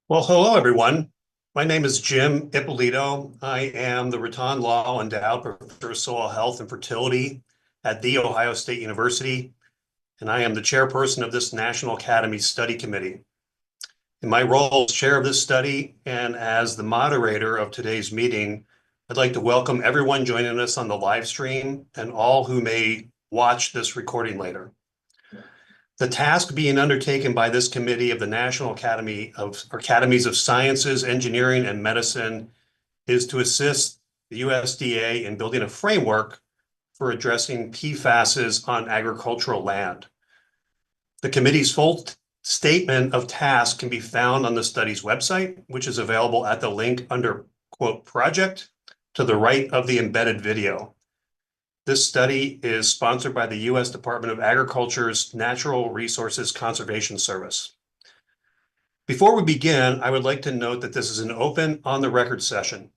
Well, hello, everyone. My name is Jim Ippolito. I am the Raton Law Endowed Professor of Soil Health and Fertility at The Ohio State University, and I am the chairperson of this National Academies Study Committee. In my role as chair of this study and as the moderator of today's meeting, I'd like to welcome everyone joining us on the live stream and all who may watch this recording later. The task being undertaken by this committee of the National Academies of Sciences, Engineering, and Medicine is to assist the USDA in building a framework for addressing PFASs on agricultural land. The committee's full statement of task can be found on the study's website, which is available at the link under quote project to the right of the embedded video. This study is sponsored by the U.S. Department of Agriculture's Natural Resources Conservation Service. Before we begin, I would like to note that this is an open, on-the-record session.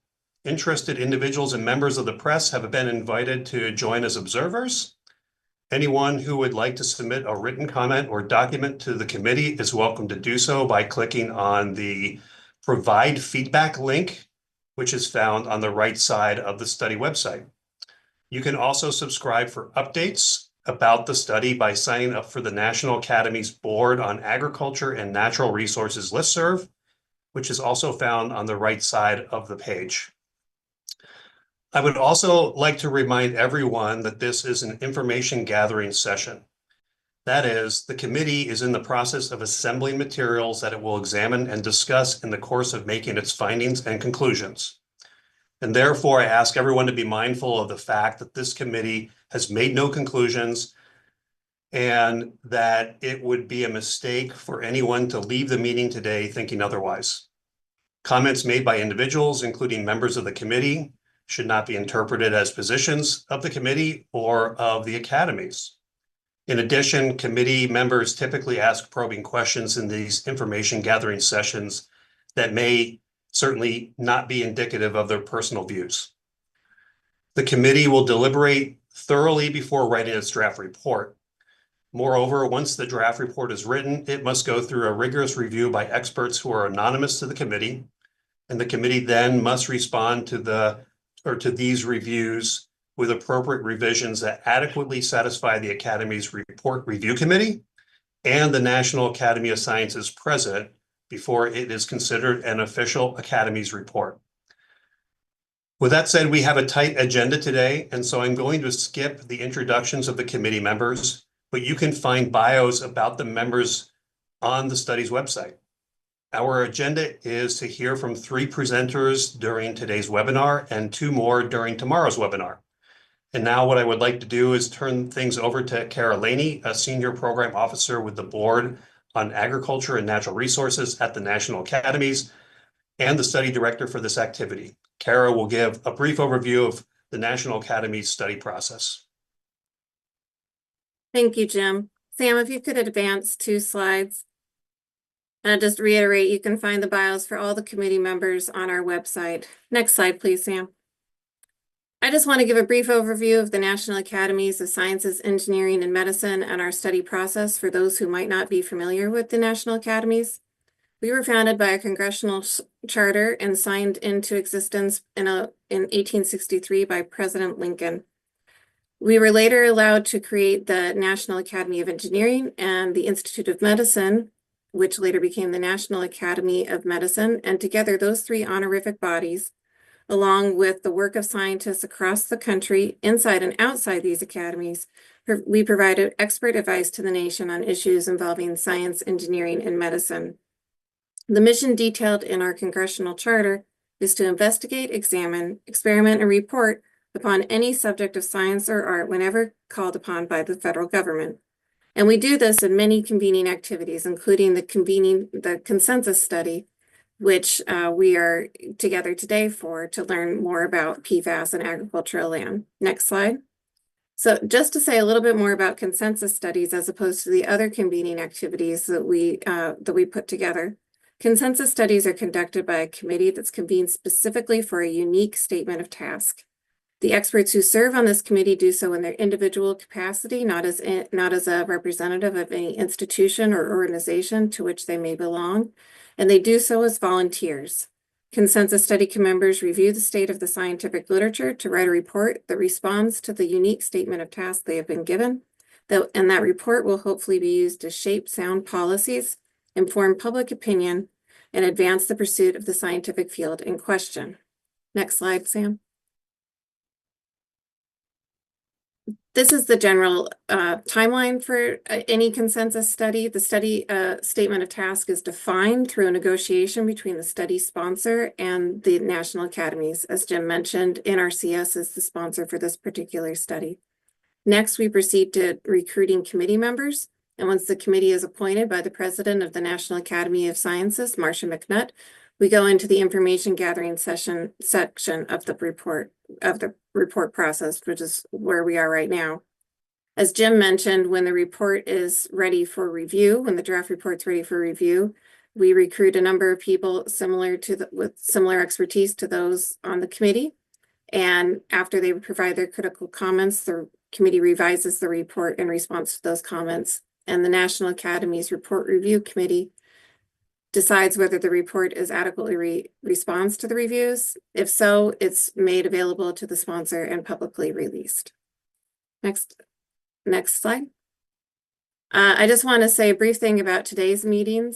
Interested individuals and members of the press have been invited to join as observers. Anyone who would like to submit a written comment or document to the committee is welcome to do so by clicking on the Provide Feedback link, which is found on the right side of the study website. You can also subscribe for updates about the study by signing up for the National Academies Board on Agriculture and Natural Resources listserv, which is also found on the right side of the page. I would also like to remind everyone that this is an information gathering session. That is, the committee is in the process of assembling materials that it will examine and discuss in the course of making its findings and conclusions. And therefore, I ask everyone to be mindful of the fact that this committee has made no conclusions and that it would be a mistake for anyone to leave the meeting today thinking otherwise. Comments made by individuals, including members of the committee, should not be interpreted as positions of the committee or of the academies. In addition, committee members typically ask probing questions in these information gathering sessions that may certainly not be indicative of their personal views. The committee will deliberate thoroughly before writing its draft report. Moreover, once the draft report is written, it must go through a rigorous review by experts who are anonymous to the committee, and the committee then must respond to these reviews with appropriate revisions that adequately satisfy the Academy's report review committee and the National Academy of Sciences president before it is considered an official Academy's report. With that said, we have a tight agenda today, and so I'm going to skip the introductions of the committee members, but you can find bios about the members on the study's website. Our agenda is to hear from 3 presenters during today's webinar and 2 more during tomorrow's webinar. And now what I would like to do is turn things over to Kara Laney, a Senior Program Officer with the Board on Agriculture and Natural Resources at the National Academies and the study director for this activity. Kara will give a brief overview of the National Academies study process. Thank you, Jim. Sam, if you could advance 2 slides. And just reiterate, you can find the bios for all the committee members on our website. Next slide, please, Sam. I just want to give a brief overview of the National Academies of Sciences, Engineering, and Medicine and our study process for those who might not be familiar with the National Academies. We were founded by a congressional charter and signed into existence in 1863 by President Lincoln. We were later allowed to create the National Academy of Engineering and the Institute of Medicine, which later became the National Academy of Medicine, and together those 3 honorific bodies, along with the work of scientists across the country, inside and outside these academies, we provided expert advice to the nation on issues involving science, engineering, and medicine. The mission detailed in our congressional charter is to investigate, examine, experiment, and report upon any subject of science or art whenever called upon by the federal government. And we do this in many convening activities, including the consensus study, which we are together today to learn more about PFAS and agricultural land. Next slide. So just to say a little bit more about consensus studies as opposed to the other convening activities that we put together. Consensus studies are conducted by a committee that's convened specifically for a unique statement of task. The experts who serve on this committee do so in their individual capacity, not as a representative of any institution or organization to which they may belong. and they do so as volunteers. Consensus study members review the state of the scientific literature to write a report that responds to the unique statement of task they have been given. And that report will hopefully be used to shape sound policies, inform public opinion, and advance the pursuit of the scientific field in question. Next slide, Sam. This is the general timeline for any consensus study. The study statement of task is defined through a negotiation between the study sponsor and the National Academies. As Jim mentioned, NRCS is the sponsor for this particular study. Next, we proceed to recruiting committee members. And once the committee is appointed by the president of the National Academy of Sciences, Marcia McNutt, we go into the information gathering section of the report process, which is where we are right now. As Jim mentioned, when the report is ready for review, when the draft report's ready for review, we recruit a number of people with similar expertise to those on the committee. And after they provide their critical comments, the committee revises the report in response to those comments. And the National Academies Report Review Committee decides whether the report is adequately responds to the reviews. If so, it's made available to the sponsor and publicly released. Next slide. I just want to say a brief thing about today's meeting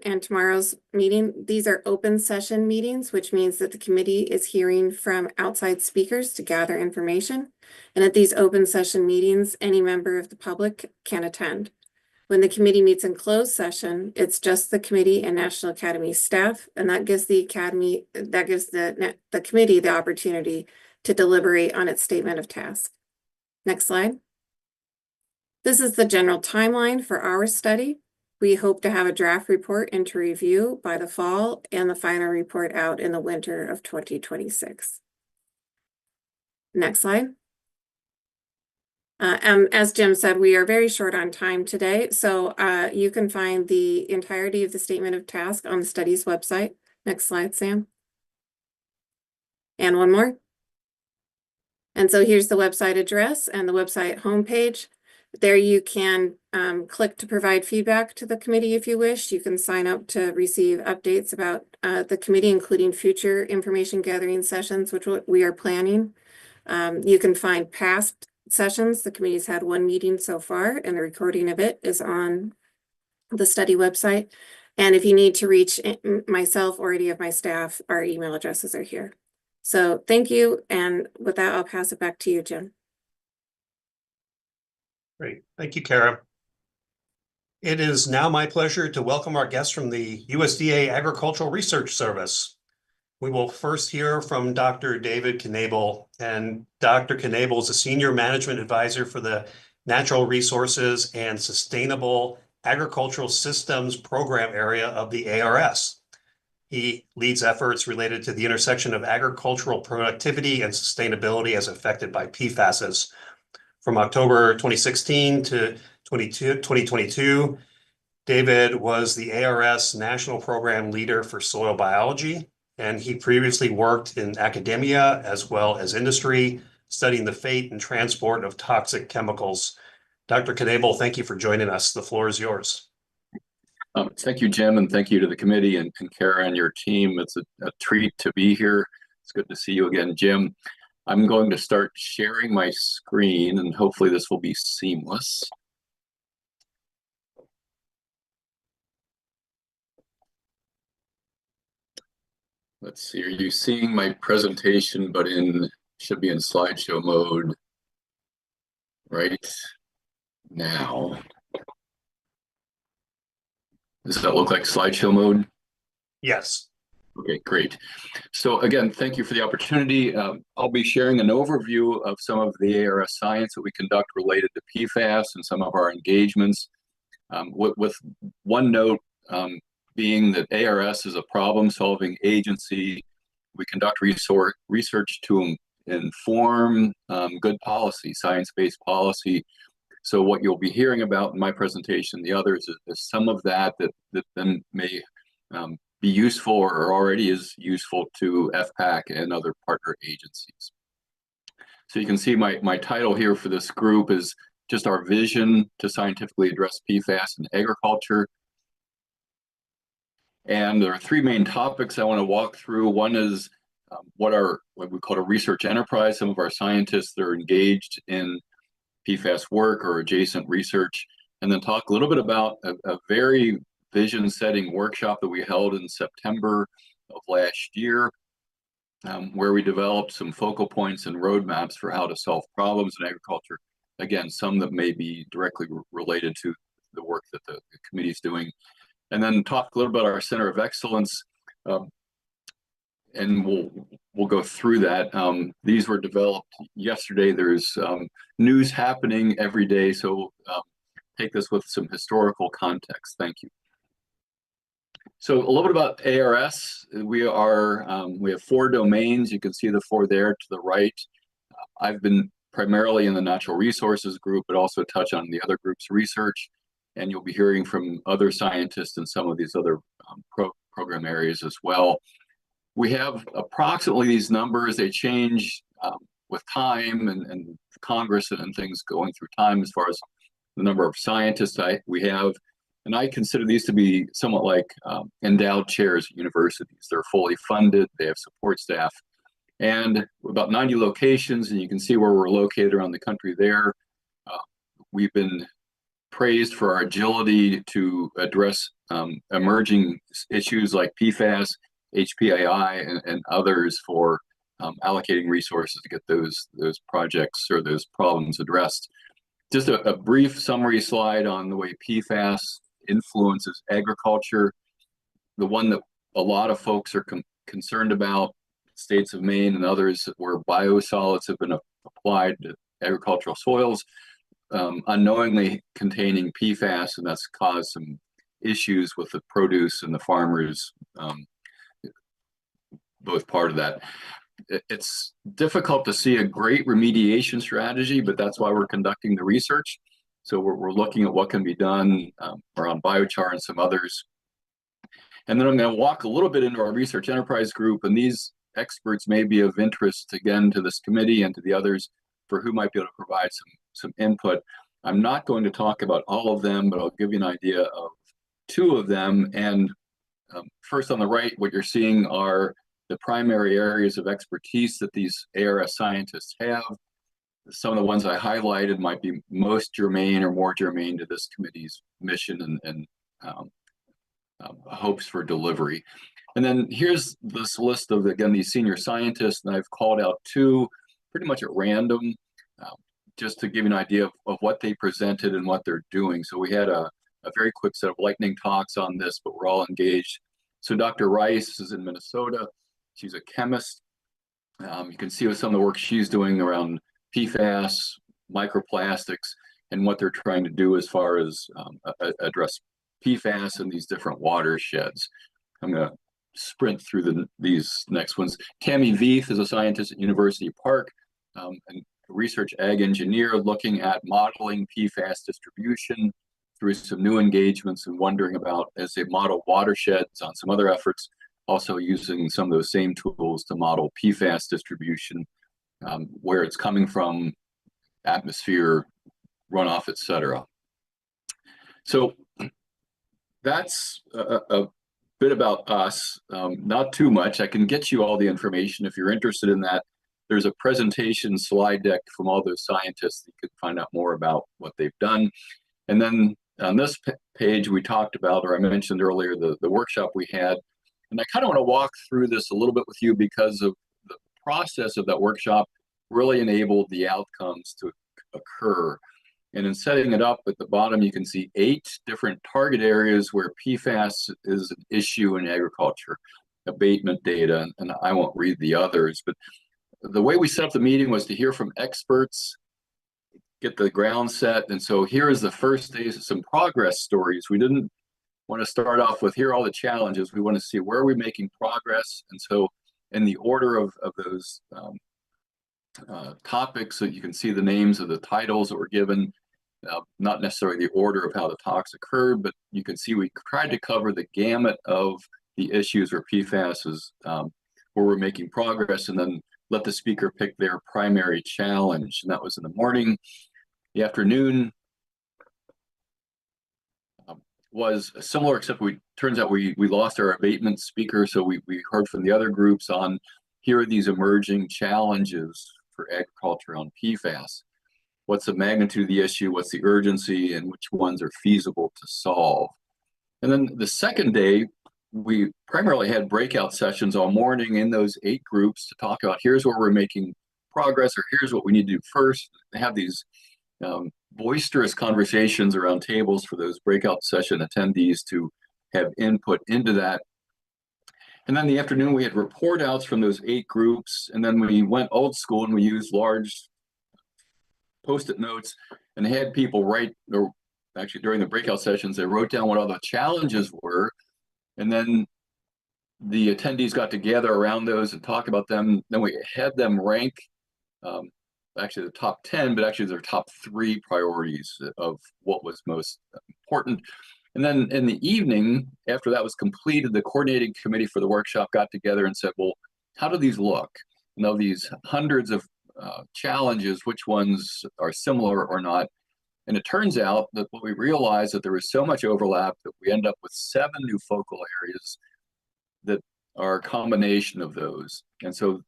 and tomorrow's meeting. These are open session meetings, which means that the committee is hearing from outside speakers to gather information. And at these open session meetings, any member of the public can attend. When the committee meets in closed session, it's just the committee and National Academy staff, and that gives the committee the opportunity to deliberate on its statement of task. Next slide. This is the general timeline for our study. We hope to have a draft report into review by the fall and the final report out in the winter of 2026. Next slide. As Jim said, we are very short on time today, so you can find the entirety of the statement of task on the study's website. Next slide, Sam. And one more. And so here's the website address and the website homepage. There you can click to provide feedback to the committee if you wish. You can sign up to receive updates about the committee, including future information gathering sessions, which we are planning. You can find past sessions. The committee's had one meeting so far, and the recording of it is on the study website. And if you need to reach myself or any of my staff, our email addresses are here. So thank you. And with that, I'll pass it back to you, Jim. Great. Thank you, Kara. It is now my pleasure to welcome our guests from the USDA Agricultural Research Service. We will first hear from Dr. David Knabel, and Dr. Knabel is a Senior Management Advisor for the Natural Resources and Sustainable Agricultural Systems Program area of the ARS. He leads efforts related to the intersection of agricultural productivity and sustainability as affected by PFASs. From October 2016 to 2022, David was the ARS National Program Leader for Soil Biology, and he previously worked in academia as well as industry, studying the fate and transport of toxic chemicals. Dr. Knabel, thank you for joining us. The floor is yours. Thank you, Jim, and thank you to the committee and Kara and your team. It's a treat to be here. It's good to see you again, Jim. I'm going to start sharing my screen, and hopefully this will be seamless. Let's see, are you seeing my presentation, but should be in slideshow mode right now? Does that look like slideshow mode? Yes. Okay, great. So again, thank you for the opportunity. I'll be sharing an overview of some of the ARS science that we conduct related to PFAS and some of our engagements. With one note being that ARS is a problem-solving agency. We conduct research to inform good policy, science-based policy. So what you'll be hearing about in my presentation, the others, is some of that then may be useful or already is useful to FPAC and other partner agencies. So you can see my title here for this group is just our vision to scientifically address PFAS in agriculture. And there are three main topics I want to walk through. One is what we call a research enterprise. Some of our scientists that are engaged in PFAS work or adjacent research, and then talk a little bit about a very vision-setting workshop that we held in September of last year, where we developed some focal points and roadmaps for how to solve problems in agriculture. Again, some that may be directly related to the work that the committee is doing. And then talk a little about our Center of Excellence, and we'll go through that. These were developed yesterday. There's news happening every day, so take this with some historical context. Thank you. So a little bit about ARS. We have 4 domains. You can see the 4 there to the right. I've been primarily in the natural resources group, but also touch on the other group's research. And you'll be hearing from other scientists in some of these other program areas as well. We have approximately these numbers. They change with time and Congress and things going through time as far as the number of scientists we have. And I consider these to be somewhat like endowed chairs at universities. They're fully funded, they have support staff, and about 90 locations, and you can see where we're located around the country there. We've been praised for our agility to address emerging issues like PFAS, HPAI, and others for allocating resources to get those projects or those problems addressed. Just a brief summary slide on the way PFAS influences agriculture. The one that a lot of folks are concerned about, states of Maine and others, where biosolids have been applied to agricultural soils, unknowingly containing PFAS, and that's caused some issues with the produce and the farmers, both part of that. It's difficult to see a great remediation strategy, but that's why we're conducting the research. So we're looking at what can be done around biochar and some others. And then I'm going to walk a little bit into our research enterprise group, and these experts may be of interest again to this committee and to the others for who might be able to provide some input. I'm not going to talk about all of them, but I'll give you an idea of 2 of them. And first on the right, what you're seeing are the primary areas of expertise that these ARS scientists have. Some of the ones I highlighted might be most germane or more germane to this committee's mission and hopes for delivery. And then here's this list of, again, these senior scientists, and I've called out 2 pretty much at random, just to give you an idea of what they presented and what they're doing. So we had a very quick set of lightning talks on this, but we're all engaged. So Dr. Rice is in Minnesota. She's a chemist. You can see with some of the work she's doing around PFAS, microplastics, and what they're trying to do as far as address PFAS in these different watersheds. I'm going to sprint through these next ones. Tammy Veith is a scientist at University Park, and a research ag engineer looking at modeling PFAS distribution through some new engagements and wondering about, as they model watersheds on some other efforts, also using some of those same tools to model PFAS distribution, where it's coming from, atmosphere, runoff, etc. So that's a bit about us, not too much. I can get you all the information if you're interested in that. There's a presentation slide deck from all those scientists that you can find out more about what they've done. And then on this page, we talked about, or I mentioned earlier, the workshop we had. And I kind of want to walk through this a little bit with you because of the process of that workshop really enabled the outcomes to occur. And in setting it up at the bottom, you can see 8 different target areas where PFAS is an issue in agriculture, abatement data, and I won't read the others. But the way we set up the meeting was to hear from experts, get the ground set. And so here is the first day, some progress stories. We didn't want to start off with, here are all the challenges. We want to see where are we making progress. And so in the order of those topics, so you can see the names of the titles that were given, not necessarily the order of how the talks occurred, but you can see we tried to cover the gamut of the issues where PFAS is, where we're making progress, and then let the speaker pick their primary challenge. And that was in the morning. The afternoon, was similar, except turns out we lost our abatement speaker. So we heard from the other groups on here are these emerging challenges for agriculture on PFAS. What's the magnitude of the issue? What's the urgency, and which ones are feasible to solve? And then the second day, we primarily had breakout sessions all morning in those 8 groups to talk about here's where we're making progress, or here's what we need to do first. Have these boisterous conversations around tables for those breakout session attendees to have input into that. And then in the afternoon, we had report outs from those 8 groups. And then we went old school and we used large Post-it notes and had people write, or actually during the breakout sessions, they wrote down what all the challenges were. And then the attendees got together around those and talk about them. Then we had them rank actually the top 10, but actually their top 3 priorities of what was most important. And then in the evening, after that was completed, the coordinating committee for the workshop got together and said, well, how do these look? You know, these hundreds of challenges, which ones are similar or not? And it turns out that what we realized that there was so much overlap that we end up with 7 new focal areas that are a combination of those. And so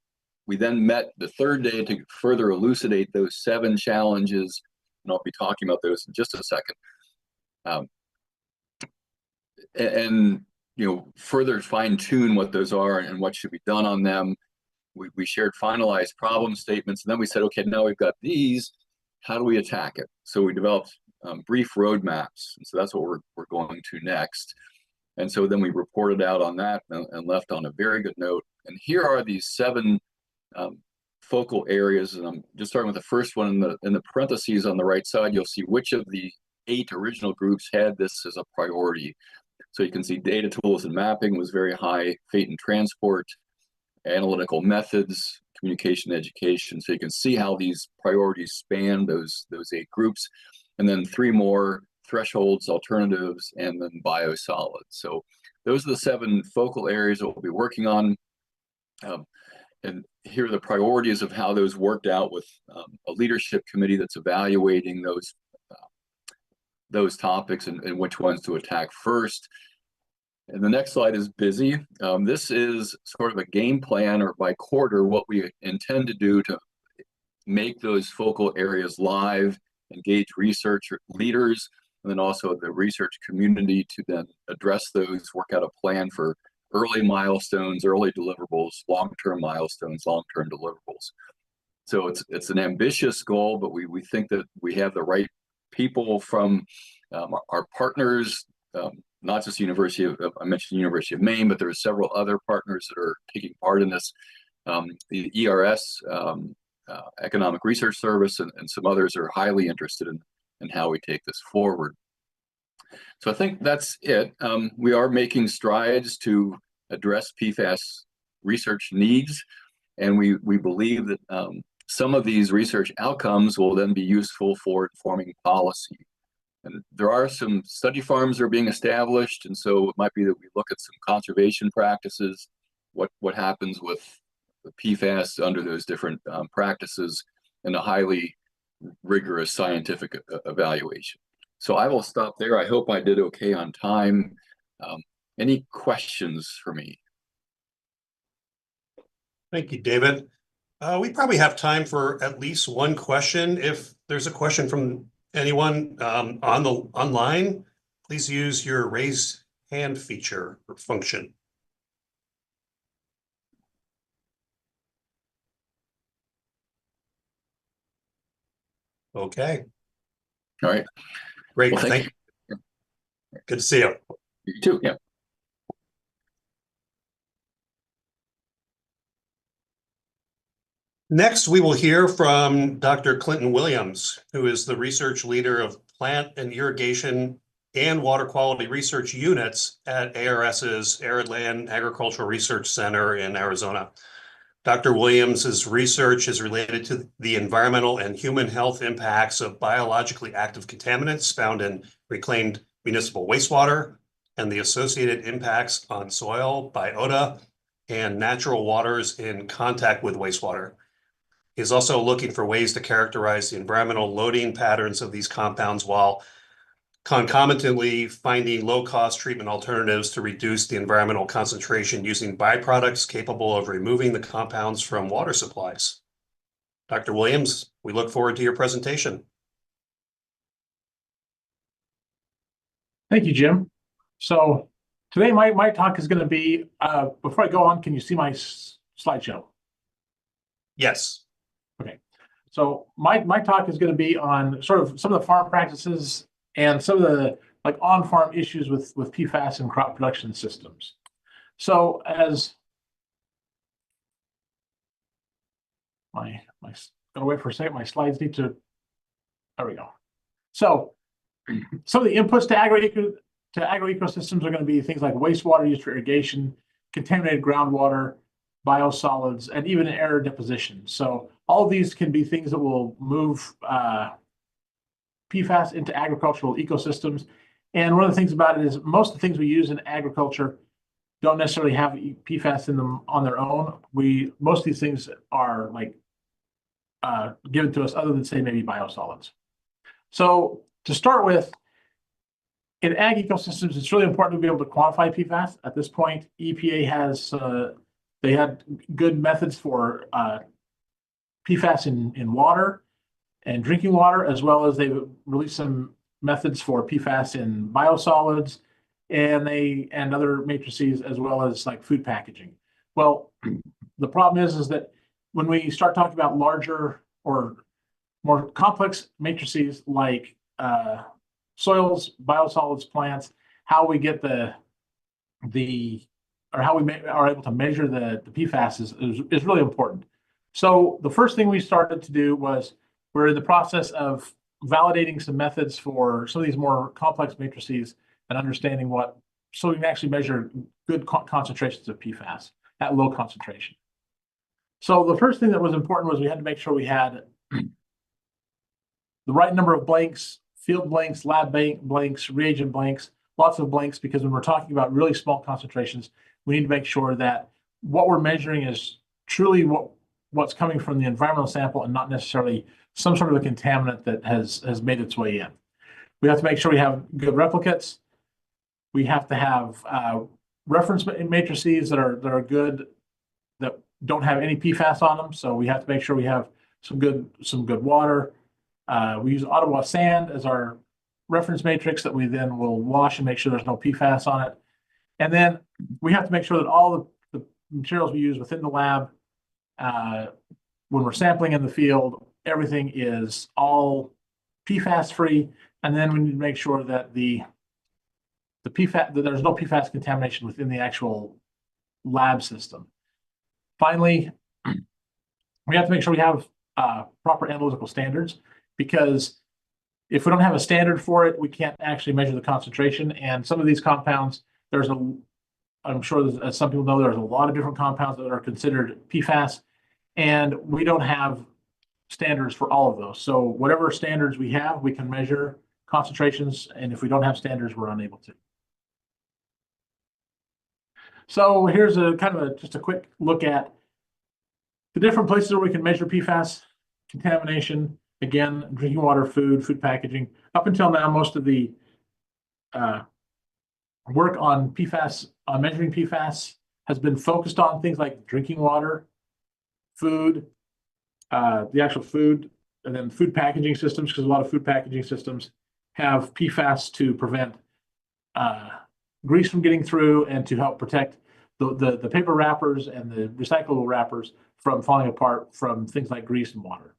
we then met the third day to further elucidate those 7 challenges, and I'll be talking about those in just a second. And you know, further fine-tune what those are and what should be done on them. We shared finalized problem statements, and then we said, okay, now we've got these, how do we attack it? So we developed brief roadmaps, and so that's what we're going to next. And so then we reported out on that and left on a very good note. And here are these 7 focal areas, and I'm just starting with the first one. In the parentheses on the right side, you'll see which of the 8 original groups had this as a priority. So you can see data tools and mapping was very high, fate and transport, analytical methods, communication, education. So you can see how these priorities span those 8 groups. And then 3 more: thresholds, alternatives, and then biosolids. So those are the 7 focal areas that we'll be working on. And here are the priorities of how those worked out with a leadership committee that's evaluating those topics and which ones to attack first. And the next slide is busy. This is sort of a game plan, or by quarter, what we intend to do to make those focal areas live, engage research leaders, and then also the research community to then address those, work out a plan for early milestones, early deliverables, long-term milestones, long-term deliverables. So it's an ambitious goal, but we think that we have the right people from our partners, not just I mentioned University of Maine, but there are several other partners that are taking part in this. The ERS, Economic Research Service, and some others are highly interested in how we take this forward. So I think that's it. We are making strides to address PFAS research needs, and we believe that some of these research outcomes will then be useful for informing policy. And there are some study farms that are being established, and so it might be that we look at some conservation practices, what happens with the PFAS under those different practices, and a highly rigorous scientific evaluation. So I will stop there. I hope I did okay on time. Any questions for me? Thank you, David. We probably have time for at least one question. If there's a question from anyone online, please use your raise hand feature or function. Okay. All right. Great. Well, thank you. Good to see you. You too. Yeah. Next, we will hear from Dr. Clinton Williams, who is the research leader of plant and irrigation and water quality research units at ARS's Arid Land Agricultural Research Center in Arizona. Dr. Williams's research is related to the environmental and human health impacts of biologically active contaminants found in reclaimed municipal wastewater and the associated impacts on soil, biota, and natural waters in contact with wastewater. He's also looking for ways to characterize the environmental loading patterns of these compounds while concomitantly finding low-cost treatment alternatives to reduce the environmental concentration using byproducts capable of removing the compounds from water supplies. Dr. Williams, we look forward to your presentation. Thank you, Jim. So today my talk is going to be, before I go on, can you see my slideshow? Yes. Okay. So my talk is going to be on sort of some of the farm practices and some of the like on-farm issues with PFAS and crop production systems. So as my gonna wait for a second, my slides need to, there we go. So some of the inputs to agroecosystems are going to be things like wastewater used for irrigation, contaminated groundwater, biosolids, and even air deposition. So all of these can be things that will move PFAS into agricultural ecosystems. And one of the things about it is most of the things we use in agriculture don't necessarily have PFAS in them on their own. Most of these things are like given to us other than say maybe biosolids. So to start with, in ag ecosystems, it's really important to be able to quantify PFAS. At this point, EPA has, they had good methods for PFAS in water and drinking water, as well as they've released some methods for PFAS in biosolids and other matrices, as well as like food packaging. Well, the problem is that when we start talking about larger or more complex matrices like soils, biosolids, plants, how we get how we are able to measure the PFAS is really important. So the first thing we started to do was we're in the process of validating some methods for some of these more complex matrices and understanding so we can actually measure good concentrations of PFAS at low concentration. So the first thing that was important was we had to make sure we had the right number of blanks, field blanks, lab blanks, reagent blanks, lots of blanks, because when we're talking about really small concentrations, we need to make sure that what we're measuring is truly what's coming from the environmental sample and not necessarily some sort of a contaminant that has made its way in. We have to make sure we have good replicates. We have to have reference matrices that are good, that don't have any PFAS on them. So we have to make sure we have some good water. We use Ottawa sand as our reference matrix that we then will wash and make sure there's no PFAS on it. And then we have to make sure that all the materials we use within the lab, when we're sampling in the field, everything is all PFAS free. And then we need to make sure that the PFAS, that there's no PFAS contamination within the actual lab system. Finally, we have to make sure we have proper analytical standards, because if we don't have a standard for it, we can't actually measure the concentration. And some of these compounds, I'm sure as some people know, there's a lot of different compounds that are considered PFAS, and we don't have standards for all of those. So whatever standards we have, we can measure concentrations, and if we don't have standards, we're unable to. So here's just a quick look at the different places where we can measure PFAS contamination. Again, drinking water, food packaging. Up until now, most of the work on PFAS, on measuring PFAS, has been focused on things like drinking water, food, the actual food, and then food packaging systems, because a lot of food packaging systems have PFAS to prevent grease from getting through and to help protect the paper wrappers and the recyclable wrappers from falling apart from things like grease and water.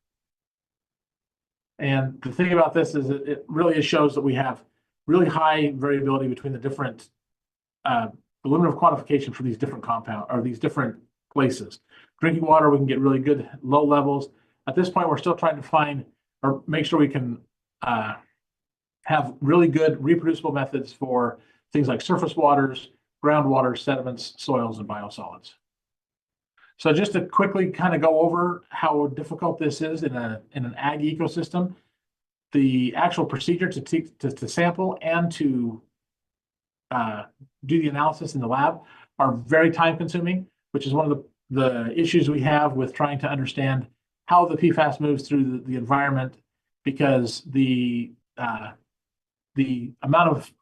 And the thing about this is that it really shows that we have really high variability between the different, the limit of quantification for these different compounds or these different places. Drinking water, we can get really good low levels. At this point, we're still trying to find or make sure we can have really good reproducible methods for things like surface waters, groundwater, sediments, soils, and biosolids. So just to quickly kind of go over how difficult this is in an ag ecosystem, the actual procedure to sample and to do the analysis in the lab are very time consuming, which is one of the issues we have with trying to understand how the PFAS moves through the environment, because the the amount of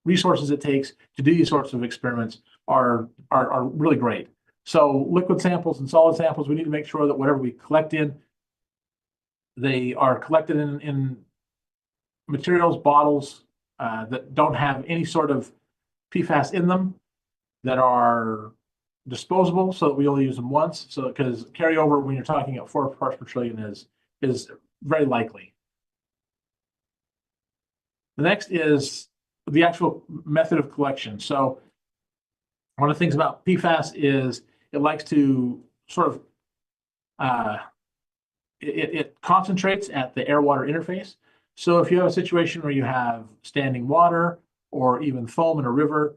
resources it takes to do these sorts of experiments are really great. So liquid samples and solid samples, we need to make sure that whatever we collect in, they are collected in materials, bottles that don't have any sort of PFAS in them, that are disposable, so that we only use them once. So because carryover when you're talking at 4 parts per trillion is very likely. The next is the actual method of collection. So one of the things about PFAS is it likes to sort of it concentrates at the air-water interface. So if you have a situation where you have standing water or even foam in a river,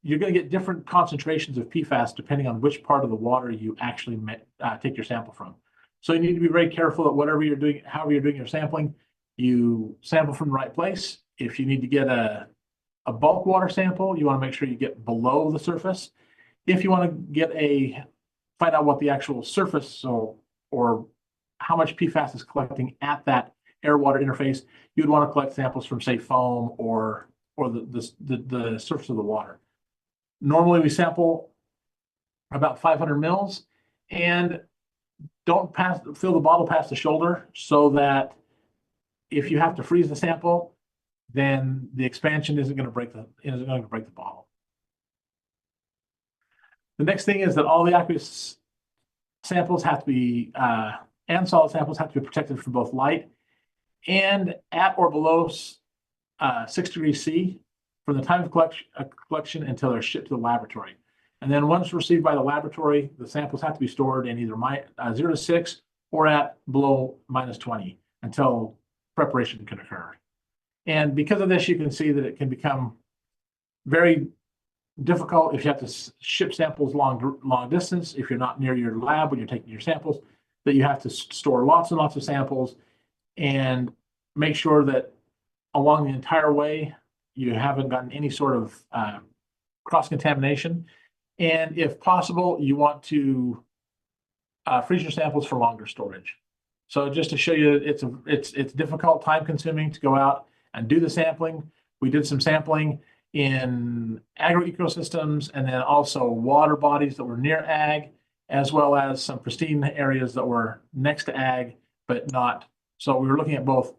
you're going to get different concentrations of PFAS depending on which part of the water you actually take your sample from. So you need to be very careful that whatever you're doing, however you're doing your sampling, you sample from the right place. If you need to get a bulk water sample, you want to make sure you get below the surface. If you want to find out what the actual surface or how much PFAS is collecting at that air-water interface, you'd want to collect samples from, say, foam or the surface of the water. Normally, we sample about 500 mils, and don't fill the bottle past the shoulder, so that if you have to freeze the sample, then the expansion isn't going to break the bottle. The next thing is that all the aqueous samples have to be and solid samples have to be protected from both light and at or below 6 degrees C from the time of collection until they're shipped to the laboratory. And then once received by the laboratory, the samples have to be stored in either 0 to 6 or at below -20 until preparation can occur. And because of this, you can see that it can become very difficult if you have to ship samples long distance, if you're not near your lab when you're taking your samples, that you have to store lots and lots of samples and make sure that along the entire way, you haven't gotten any sort of cross-contamination. And if possible, you want to freeze your samples for longer storage. So just to show you, it's difficult, time-consuming to go out and do the sampling. We did some sampling in agro-ecosystems and then also water bodies that were near ag, as well as some pristine areas that were next to ag, but not. So we were looking at both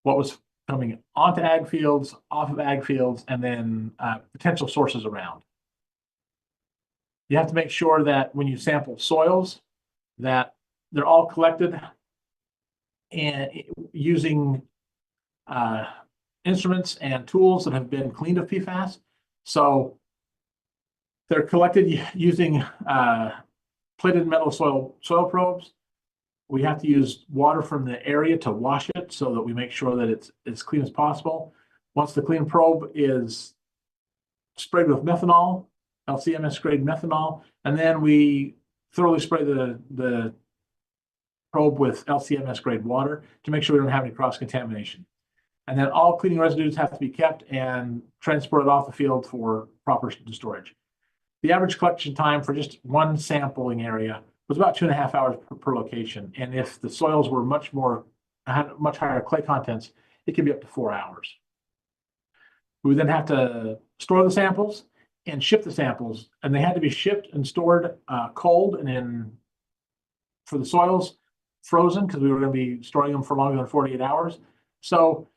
what was coming onto ag fields, off of ag fields, and then potential sources around. You have to make sure that when you sample soils, that they're all collected and using instruments and tools that have been cleaned of PFAS. So they're collected using plated metal soil probes. We have to use water from the area to wash it so that we make sure that it's as clean as possible. Once the clean probe is sprayed with methanol, LCMS grade methanol, and then we thoroughly spray the probe with LCMS grade water to make sure we don't have any cross-contamination. And then all cleaning residues have to be kept and transported off the field for proper storage. The average collection time for just one sampling area was about 2.5 hours per location. And if the soils were had much higher clay contents, it could be up to 4 hours. We would then have to store the samples and ship the samples, and they had to be shipped and stored cold, and then for the soils, frozen, because we were going to be storing them for longer than 48 hours. So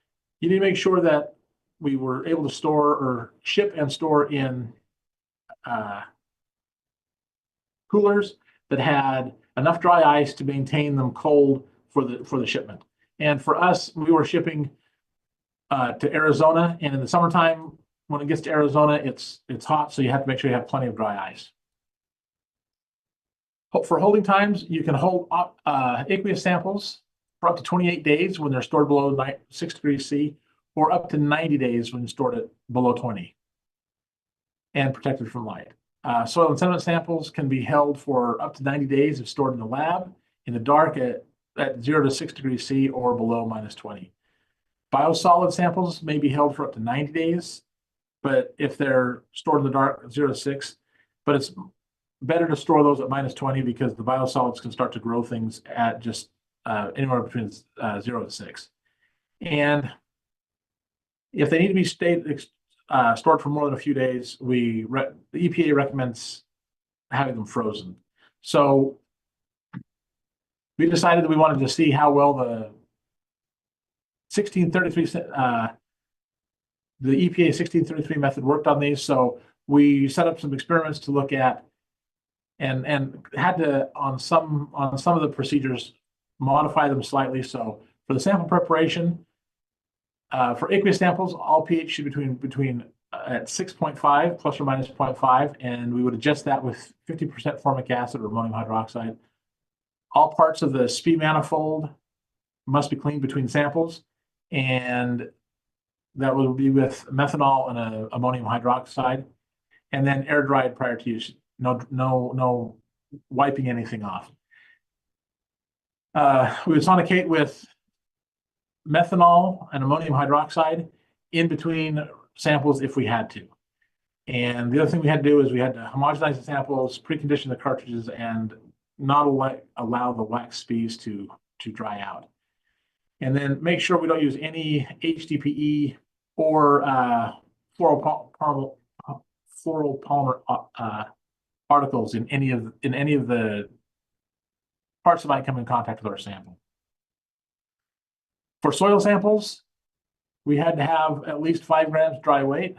you need to make sure that we were able to store or ship and store in coolers that had enough dry ice to maintain them cold for the shipment. And for us, we were shipping to Arizona, and in the summertime, when it gets to Arizona, it's hot, so you have to make sure you have plenty of dry ice. For holding times, you can hold aqueous samples for up to 28 days when they're stored below 6 degrees C, or up to 90 days when stored at below 20 and protected from light. Soil and sediment samples can be held for up to 90 days if stored in the lab in the dark at 0 to 6 degrees C or below -20. Biosolid samples may be held for up to 90 days, but if they're stored in the dark, 0 to 6, but it's better to store those at -20 because the biosolids can start to grow things at just anywhere between 0 to 6. And If they need to be stored for more than a few days, the EPA recommends having them frozen. So we decided that we wanted to see how well the 1633 the EPA 1633 method worked on these. So we set up some experiments to look at and had to on some of the procedures modify them slightly. So for the sample preparation, for aqueous samples, all pH should be between at 6.5 plus or minus 0.5, and we would adjust that with 50% formic acid or ammonium hydroxide. All parts of the SPE manifold must be cleaned between samples, and that will be with methanol and ammonium hydroxide, and then air dried prior to use. No wiping anything off. We would sonicate with methanol and ammonium hydroxide in between samples if we had to. And the other thing we had to do is we had to homogenize the samples, precondition the cartridges, and not allow the wax SPEs to dry out. And then make sure we don't use any HDPE or fluoropolymer particles in any of the parts that might come in contact with our sample. For soil samples, we had to have at least 5 grams dry weight,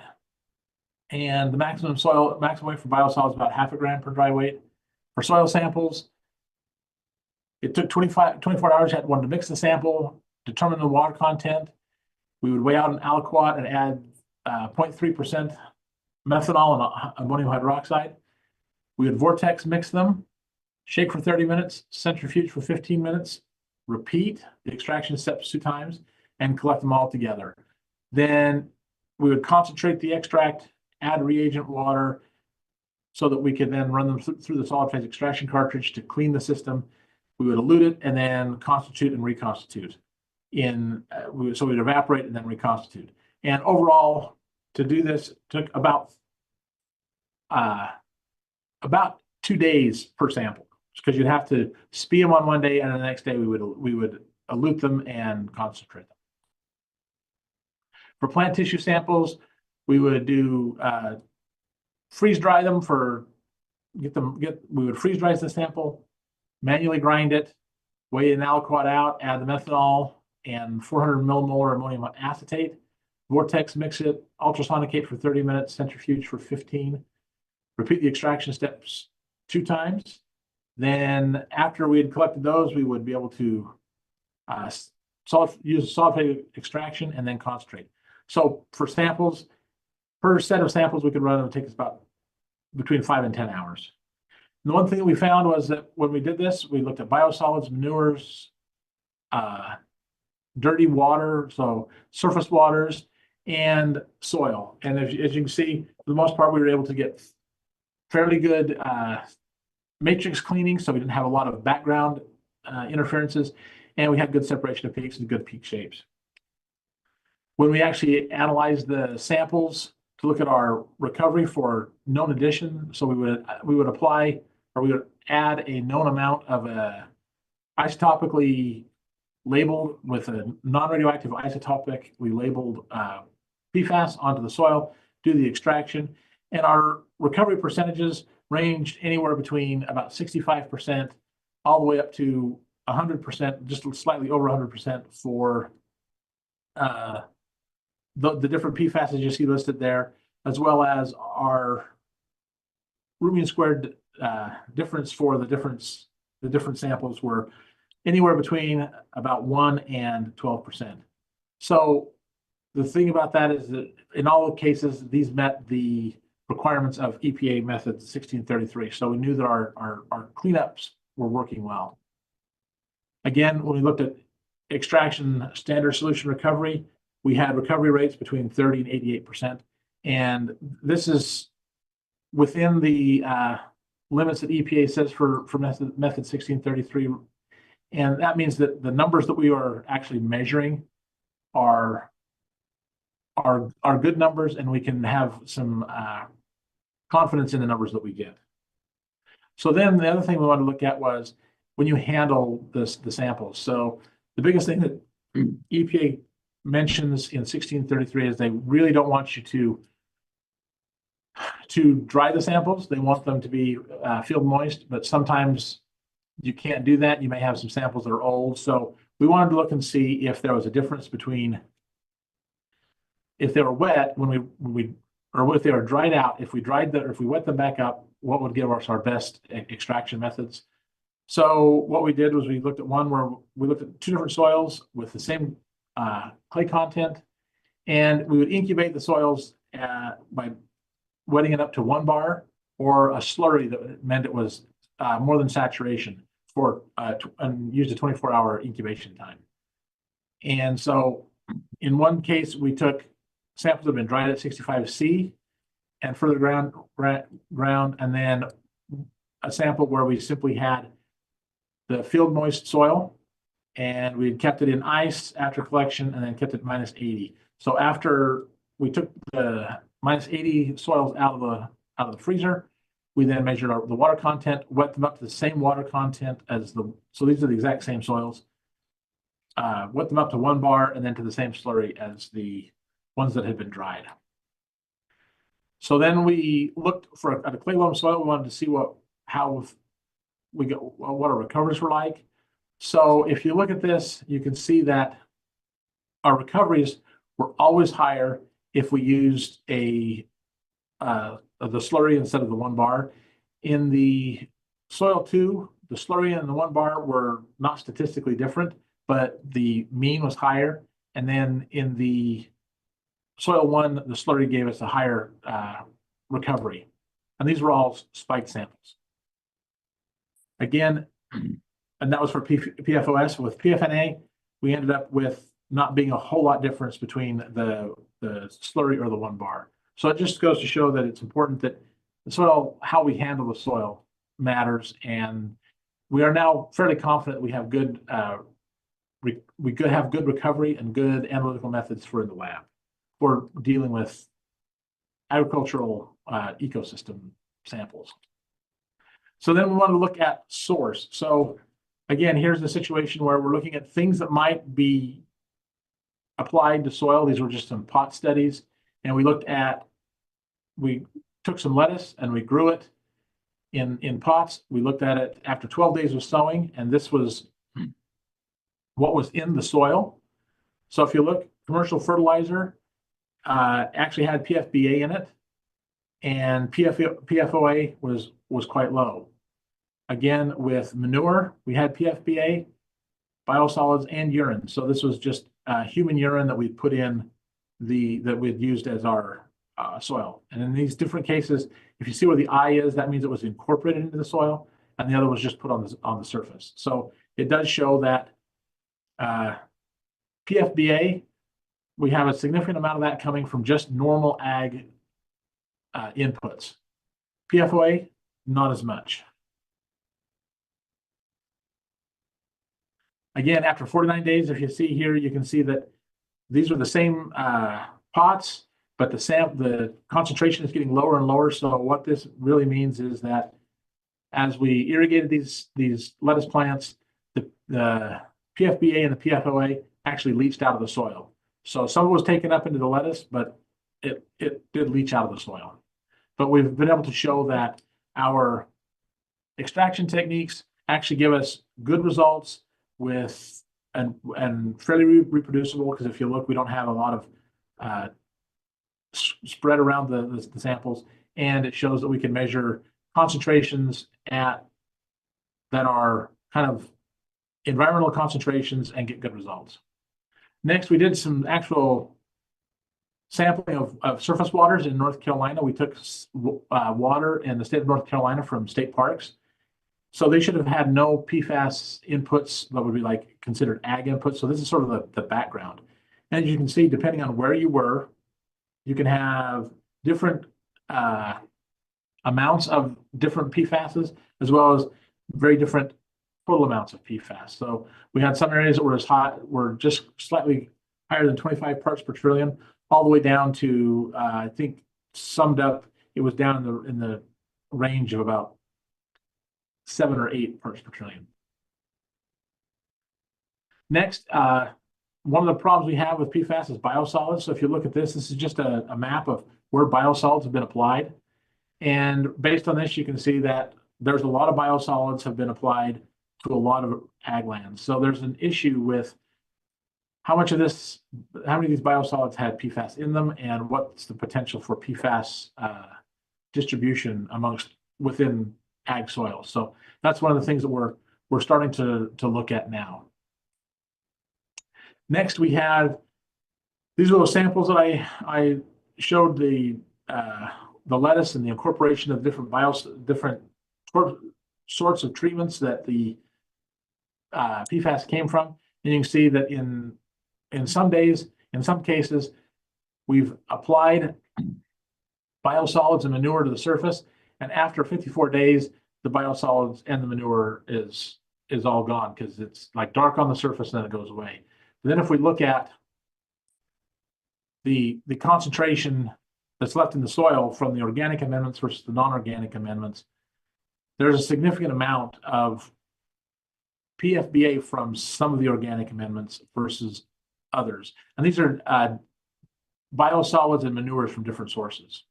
and the maximum weight for biosolids is about 0.5 gram per dry weight. For soil samples, it took 24 hours. You wanted to mix the sample, determine the water content. We would weigh out an aliquot and add 0.3% methanol and ammonium hydroxide. We would vortex mix them, shake for 30 minutes, centrifuge for 15 minutes, repeat the extraction steps 2 times, and collect them all together. Then we would concentrate the extract, add reagent water, so that we could then run them through the solid phase extraction cartridge to clean the system. We would elute it and then constitute and reconstitute. So we'd evaporate and then reconstitute. And overall, to do this took about 2 days per sample, because you'd have to SPE them on one day, and the next day we would elute them and concentrate them. For plant tissue samples, we would do freeze dry them we would freeze dry the sample, manually grind it, weigh an aliquot out, add the methanol and 400 millimolar ammonium acetate, vortex mix it, ultrasonicate for 30 minutes, centrifuge for 15, repeat the extraction steps 2 times. Then after we had collected those, we would be able to use solid phase extraction and then concentrate. So for samples, per set of samples we could run, it would take us about between 5 and 10 hours. And the one thing that we found was that when we did this, we looked at biosolids, manures, dirty water, so surface waters, and soil. And as you can see, for the most part, we were able to get fairly good matrix cleaning, so we didn't have a lot of background interferences, and we had good separation of peaks and good peak shapes. When we actually analyzed the samples to look at our recovery for known addition, so we would apply, or we would add a known amount of isotopically labeled with a non-radioactive isotopically labeled PFAS onto the soil, do the extraction, and our recovery percentages ranged anywhere between about 65% all the way up to 100%, just slightly over 100% for the different PFASs you see listed there, as well as our root mean squared difference for the different samples were anywhere between about 1 and 12%. So the thing about that is that in all cases, these met the requirements of EPA method 1633. So we knew that our cleanups were working well. Again, when we looked at extraction standard solution recovery, we had recovery rates between 30 and 88%. And this is within the limits that EPA says for method 1633. And that means that the numbers that we are actually measuring are good numbers, and we can have some confidence in the numbers that we get. So then the other thing we wanted to look at was when you handle the samples. So the biggest thing that EPA mentions in 1633 is they really don't want you to dry the samples. They want them to be field moist, but sometimes you can't do that. You may have some samples that are old. So we wanted to look and see if there was a difference between if they were wet or if they were dried out. If we wet them back up, what would give us our best extraction methods? So what we did was we looked at one where we looked at two different soils with the same clay content, and we would incubate the soils by wetting it up to 1 bar or a slurry that meant it was more than saturation and used a 24-hour incubation time. And so in one case, we took samples that had been dried at 65C and further ground, and then a sample where we simply had the field moist soil, and we kept it in ice after collection and then kept it -80. So after we took the -80 soils out of the freezer, we then measured the water content, wet them up to the same water content as so these are the exact same soils, wet them up to 1 bar and then to the same slurry as the ones that had been dried. So then we looked at a clay loam soil. We wanted to see what our recoveries were like. So if you look at this, you can see that our recoveries were always higher if we used the slurry instead of the 1 bar. In the soil 2, the slurry and the 1 bar were not statistically different, but the mean was higher. And then in the soil 1, the slurry gave us a higher recovery. And these were all spiked samples. Again, and that was for PFOS. With PFNA, we ended up with not being a whole lot difference between the slurry or the 1 bar. So it just goes to show that it's important that the soil, how we handle the soil matters. And we are now fairly confident we have good recovery and good analytical methods for the lab for dealing with agricultural ecosystem samples. So then we want to look at source. So again, here's the situation where we're looking at things that might be applied to soil. These were just some pot studies. And we took some lettuce and we grew it in pots. We looked at it after 12 days of sowing, and this was what was in the soil. So if you look, commercial fertilizer actually had PFBA in it, and PFOA was quite low. Again, with manure, we had PFBA, biosolids, and urine. So this was just human urine that we put in that we'd used as our soil. And in these different cases, if you see where the I is, that means it was incorporated into the soil, and the other was just put on the surface. So it does show that PFBA, we have a significant amount of that coming from just normal ag inputs. PFOA, not as much. Again, after 49 days, if you see here, you can see that these are the same pots, but the concentration is getting lower and lower. So what this really means is that as we irrigated these lettuce plants, the PFBA and the PFOA actually leached out of the soil. So some of it was taken up into the lettuce, but it did leach out of the soil. But we've been able to show that our extraction techniques actually give us good results and fairly reproducible, because if you look, we don't have a lot of spread around the samples, and it shows that we can measure concentrations that are kind of environmental concentrations and get good results. Next, we did some actual sampling of surface waters in North Carolina. We took water in the state of North Carolina from state parks. So they should have had no PFAS inputs that would be like considered ag inputs. So this is sort of the background. And you can see, depending on where you were, you can have different amounts of different PFASs, as well as very different total amounts of PFAS. So we had some areas that were just slightly higher than 25 parts per trillion, all the way down to I think summed up, it was down in the range of about 7 or 8 parts per trillion. Next, one of the problems we have with PFAS is biosolids. So if you look at this, this is just a map of where biosolids have been applied. And based on this, you can see that there's a lot of biosolids have been applied to a lot of ag lands. So there's an issue with how many of these biosolids had PFAS in them, and what's the potential for PFAS distribution within ag soil. So that's one of the things that we're starting to look at now. Next, we have these are those samples that I showed the lettuce and the incorporation of different sorts of treatments that the PFAS came from. And you can see that in some cases, we've applied biosolids and manure to the surface, and after 54 days, the biosolids and the manure is all gone because it's like dark on the surface and then it goes away. But then if we look at the concentration that's left in the soil from the organic amendments versus the non-organic amendments, there's a significant amount of PFBA from some of the organic amendments versus others. And these are biosolids and manures from different sources.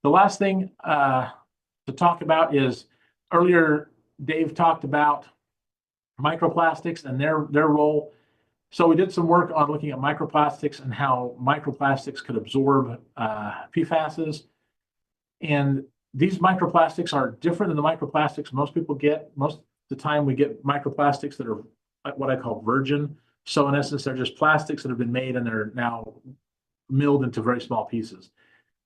The last thing to talk about is, earlier Dave talked about microplastics and their role. So we did some work on looking at microplastics and how microplastics could absorb PFASs. And these microplastics are different than the microplastics most people get. Most of the time we get microplastics that are what I call virgin. So in essence, they're just plastics that have been made and they're now milled into very small pieces.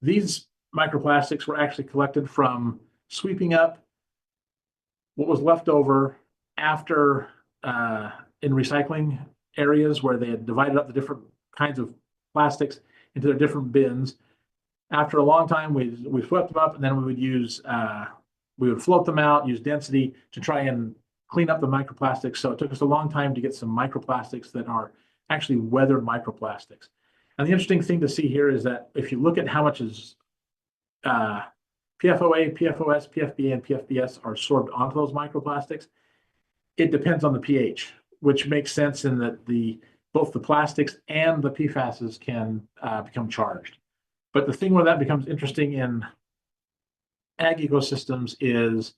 These microplastics were actually collected from sweeping up what was left over after in recycling areas where they had divided up the different kinds of plastics into their different bins. After a long time, we swept them up, and then we would float them out, use density to try and clean up the microplastics. So it took us a long time to get some microplastics that are actually weathered microplastics. And the interesting thing to see here is that if you look at how much is PFOA, PFOS, PFBA, and PFBS are sorbed onto those microplastics, it depends on the pH, which makes sense in that both the plastics and the PFASs can become charged. But the thing where that becomes interesting in ag ecosystems is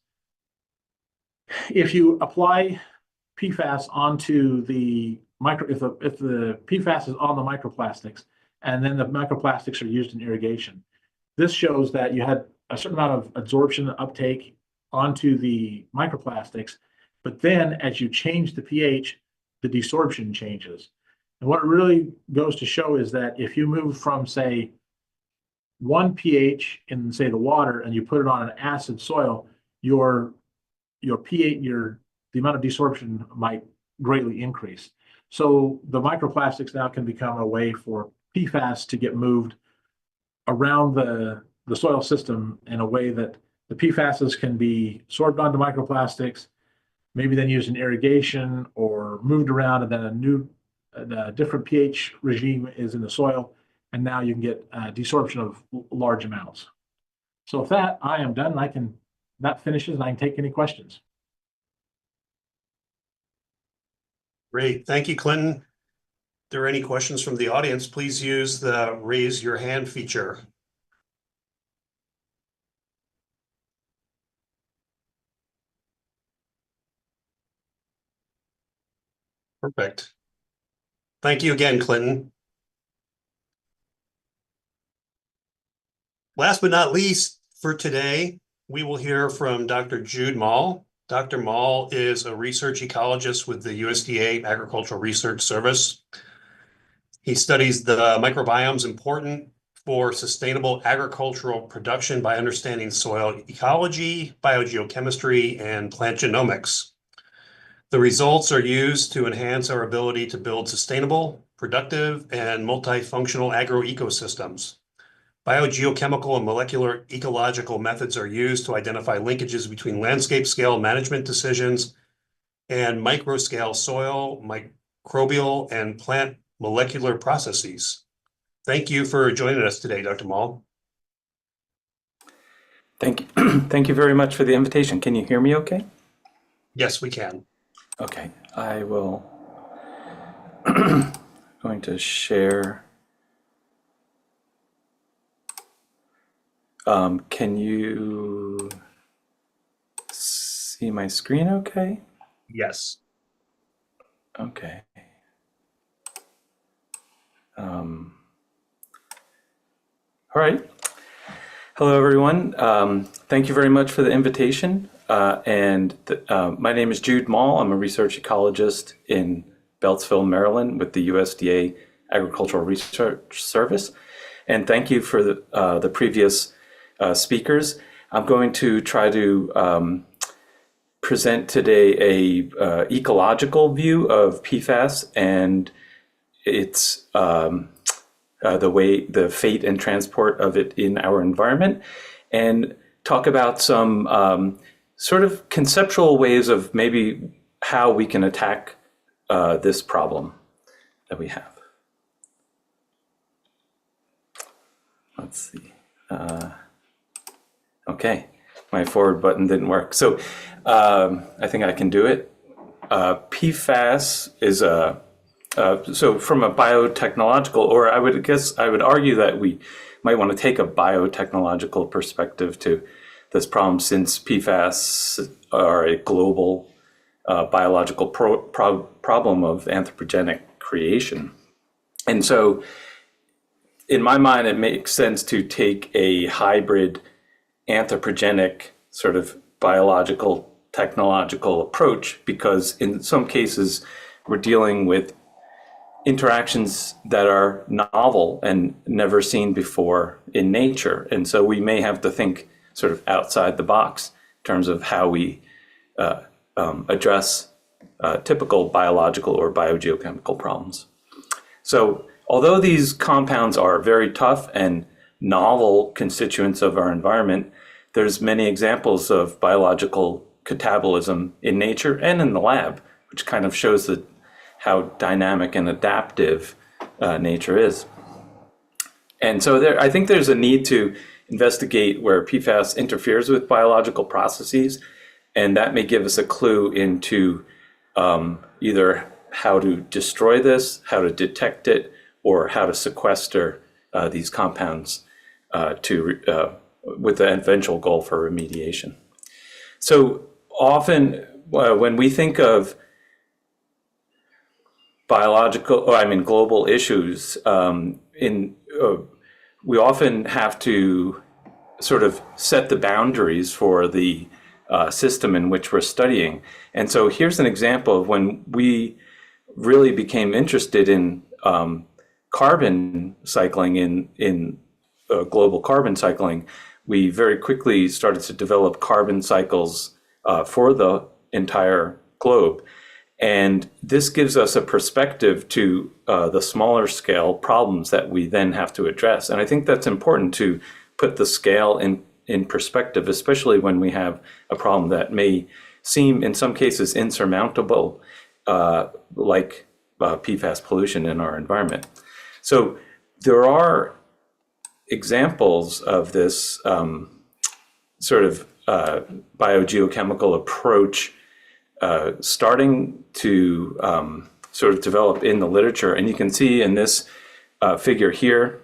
if you apply PFAS onto the if the PFAS is on the microplastics and then the microplastics are used in irrigation, this shows that you had a certain amount of absorption and uptake onto the microplastics, but then as you change the pH, the desorption changes. And what it really goes to show is that if you move from, say, 1 pH in, say, the water, and you put it on an acid soil, your pH, the amount of desorption might greatly increase. So the microplastics now can become a way for PFAS to get moved around the soil system in a way that the PFASs can be sorbed onto microplastics, maybe then used in irrigation or moved around, and then a different pH regime is in the soil, and now you can get desorption of large amounts. So with that, I am done. That finishes, and I can take any questions. Great. Thank you, Clinton. If there are any questions from the audience, please use the raise your hand feature. Perfect. Thank you again, Clinton. Last but not least for today, we will hear from Dr. Jude Mall. Dr. Mall is a research ecologist with the USDA Agricultural Research Service. He studies the microbiomes important for sustainable agricultural production by understanding soil ecology, biogeochemistry, and plant genomics. The results are used to enhance our ability to build sustainable, productive, and multifunctional agroecosystems. Biogeochemical and molecular ecological methods are used to identify linkages between landscape scale management decisions and microscale soil, microbial, and plant molecular processes. Thank you for joining us today, Dr. Mall. Thank you. Thank you very much for the invitation. Can you hear me okay? Yes, we can. Okay, I will going to share. Can you see my screen okay? Yes. Okay. All right. Hello, everyone. Thank you very much for the invitation. My name is Jude Mall. I'm a research ecologist in Beltsville, Maryland, with the USDA Agricultural Research Service. And thank you for the previous speakers. I'm going to try to present today a ecological view of PFAS and its the fate and transport of it in our environment, and talk about some sort of conceptual ways of maybe how we can attack this problem that we have. Let's see. Okay, my forward button didn't work. So I think I can do it. PFAS is so from a biotechnological, or I would argue that we might want to take a biotechnological perspective to this problem, since PFAS are a global biological problem of anthropogenic creation. And so in my mind, it makes sense to take a hybrid anthropogenic sort of biological technological approach, because in some cases we're dealing with interactions that are novel and never seen before in nature. And so we may have to think sort of outside the box in terms of how we address typical biological or biogeochemical problems. So although these compounds are very tough and novel constituents of our environment, there's many examples of biological catabolism in nature and in the lab, which kind of shows how dynamic and adaptive nature is. And so I think there's a need to investigate where PFAS interferes with biological processes, and that may give us a clue into either how to destroy this, how to detect it, or how to sequester these compounds with the eventual goal for remediation. So often when we think of global issues, we often have to sort of set the boundaries for the system in which we're studying. And so here's an example of when we really became interested in carbon cycling, in global carbon cycling. We very quickly started to develop carbon cycles for the entire globe. And this gives us a perspective to the smaller scale problems that we then have to address. And I think that's important to put the scale in perspective, especially when we have a problem that may seem in some cases insurmountable, like PFAS pollution in our environment. So there are examples of this sort of biogeochemical approach starting to sort of develop in the literature. And you can see in this figure here,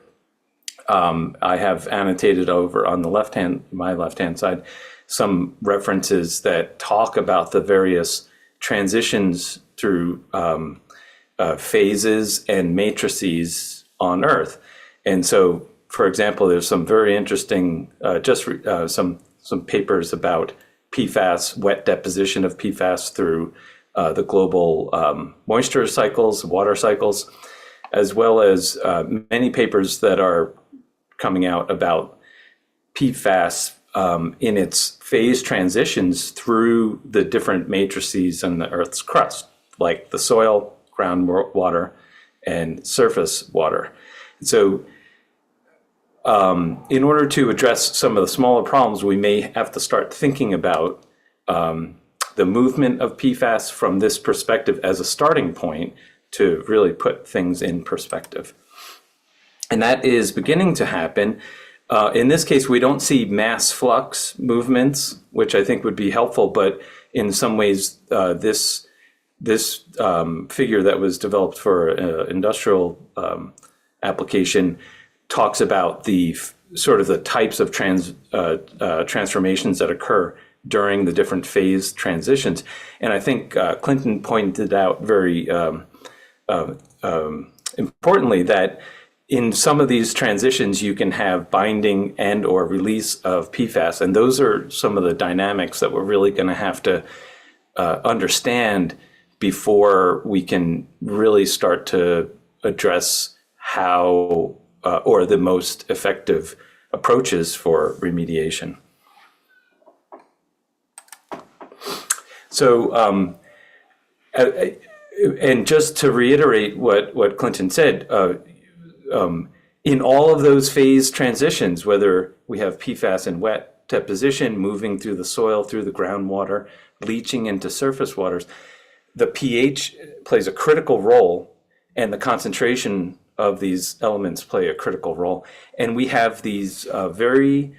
I have annotated over on the my left-hand side, some references that talk about the various transitions through phases and matrices on Earth. And so, for example, there's some very interesting, some papers about PFAS, wet deposition of PFAS through the global moisture cycles, water cycles, as well as many papers that are coming out about PFAS in its phase transitions through the different matrices in the Earth's crust, like the soil, groundwater, and surface water. So in order to address some of the smaller problems, we may have to start thinking about the movement of PFAS from this perspective as a starting point to really put things in perspective. And that is beginning to happen. In this case, we don't see mass flux movements, which I think would be helpful, but in some ways, this this figure that was developed for industrial application talks about the sort of the types of transformations that occur during the different phase transitions. And I think Clinton pointed out very importantly that in some of these transitions, you can have binding and or release of PFAS. And those are some of the dynamics that we're really going to have to understand before we can really start to address how or the most effective approaches for remediation. So, and just to reiterate what Clinton said, in all of those phase transitions, whether we have PFAS in wet deposition, moving through the soil, through the groundwater, leaching into surface waters, the pH plays a critical role, and the concentration of these elements play a critical role. And we have these very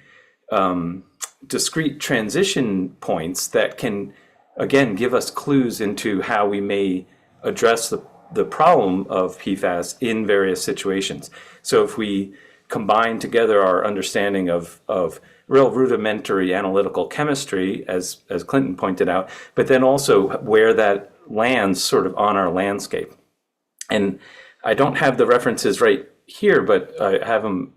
discrete transition points that can, again, give us clues into how we may address the problem of PFAS in various situations. So if we combine together our understanding of real rudimentary analytical chemistry, as Clinton pointed out, but then also where that lands sort of on our landscape. And I don't have the references right here, but I have them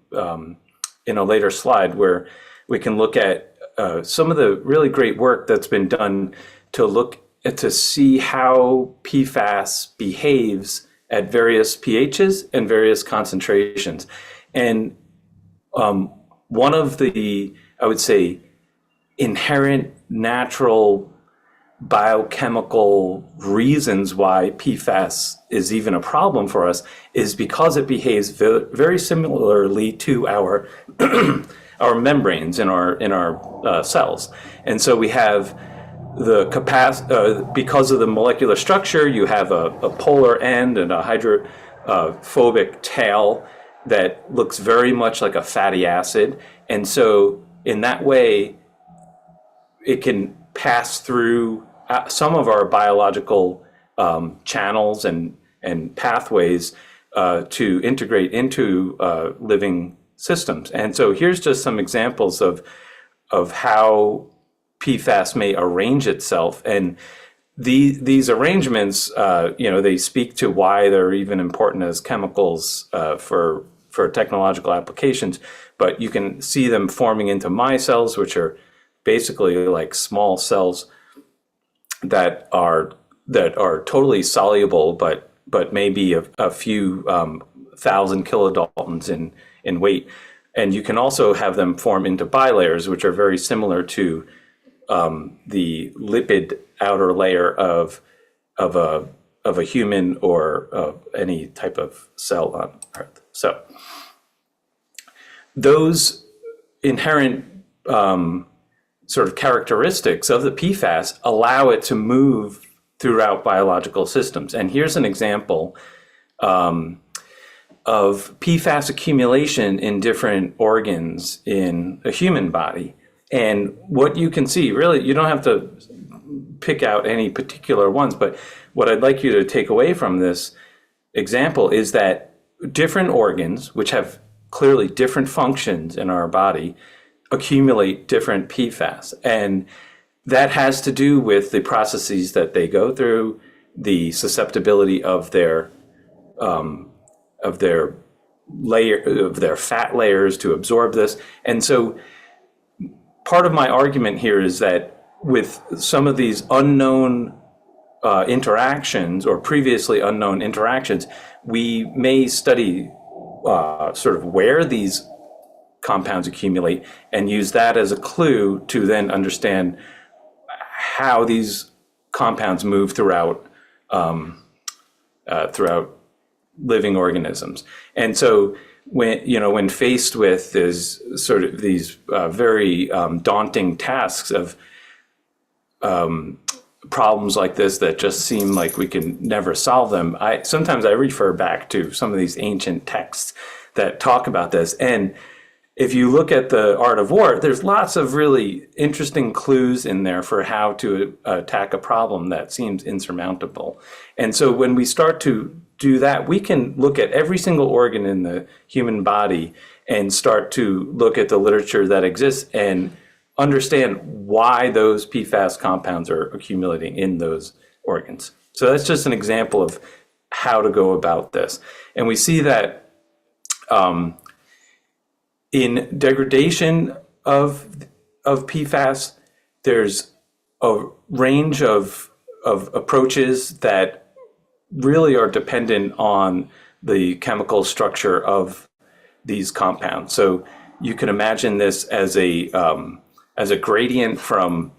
in a later slide where we can look at some of the really great work that's been done to see how PFAS behaves at various pHs and various concentrations. And one of the, I would say, inherent natural biochemical reasons why PFAS is even a problem for us is because it behaves very similarly to our our membranes in our cells. And so we have the capacity, because of the molecular structure, you have a polar end and a hydrophobic tail that looks very much like a fatty acid. And so in that way, it can pass through some of our biological channels and pathways to integrate into living systems. And so here's just some examples of how PFAS may arrange itself. And these arrangements, they speak to why they're even important as chemicals for technological applications. But you can see them forming into micelles, which are basically like small cells that are totally soluble, but maybe a few thousand kilodaltons in weight. And you can also have them form into bilayers, which are very similar to the lipid outer layer of a human or of any type of cell on Earth. So those inherent sort of characteristics of the PFAS allow it to move throughout biological systems. And here's an example of PFAS accumulation in different organs in a human body. And what you can see, really, you don't have to pick out any particular ones, but what I'd like you to take away from this example is that different organs, which have clearly different functions in our body, accumulate different PFAS. And that has to do with the processes that they go through, the susceptibility of their fat layers to absorb this. And so part of my argument here is that with some of these unknown interactions or previously unknown interactions, we may study sort of where these compounds accumulate and use that as a clue to then understand how these compounds move throughout living organisms. And so when faced with these very daunting tasks of problems like this that just seem like we can never solve them, sometimes I refer back to some of these ancient texts that talk about this. And if you look at the Art of War, there's lots of really interesting clues in there for how to attack a problem that seems insurmountable. And so when we start to do that, we can look at every single organ in the human body and start to look at the literature that exists and understand why those PFAS compounds are accumulating in those organs. So that's just an example of how to go about this. And we see that in degradation of PFAS, there's a range of approaches that really are dependent on the chemical structure of these compounds. So you can imagine this as a gradient from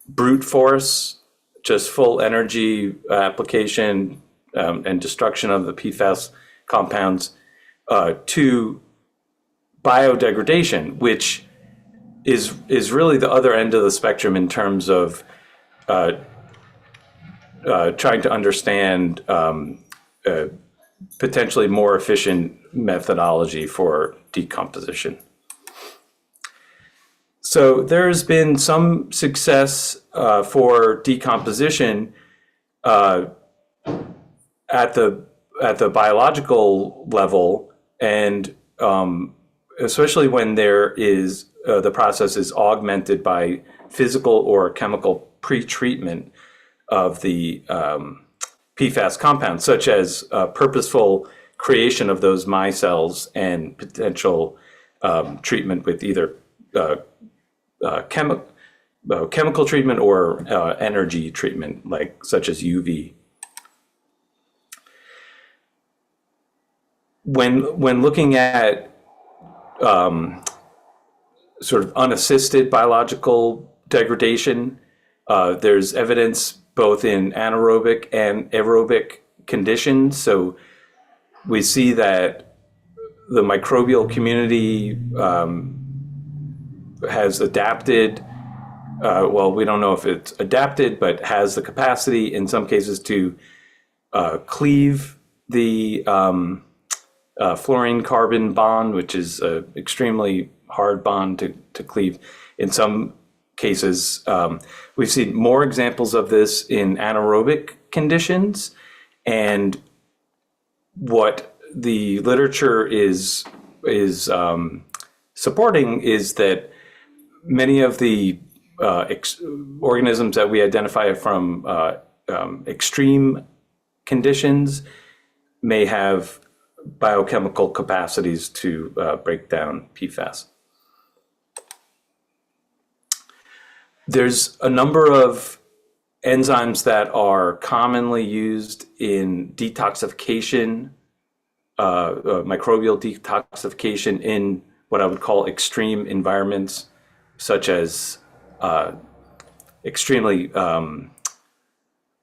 brute force, just full energy application and destruction of the PFAS compounds, to biodegradation, which is really the other end of the spectrum in terms of trying to understand potentially more efficient methodology for decomposition. So there's been some success for decomposition at the biological level, and especially when there is the process is augmented by physical or chemical pretreatment of the PFAS compounds, such as purposeful creation of those micelles and potential treatment with either chemical treatment or energy treatment, such as UV. When looking at sort of unassisted biological degradation, there's evidence both in anaerobic and aerobic conditions. So we see that the microbial community has adapted, well, we don't know if it's adapted, but has the capacity in some cases to cleave the fluorine-carbon bond, which is an extremely hard bond to cleave. In some cases, we've seen more examples of this in anaerobic conditions, and what the literature is supporting is that many of the organisms that we identify from extreme conditions may have biochemical capacities to break down PFAS. There's a number of enzymes that are commonly used in detoxification, microbial detoxification in what I would call extreme environments, such as extremely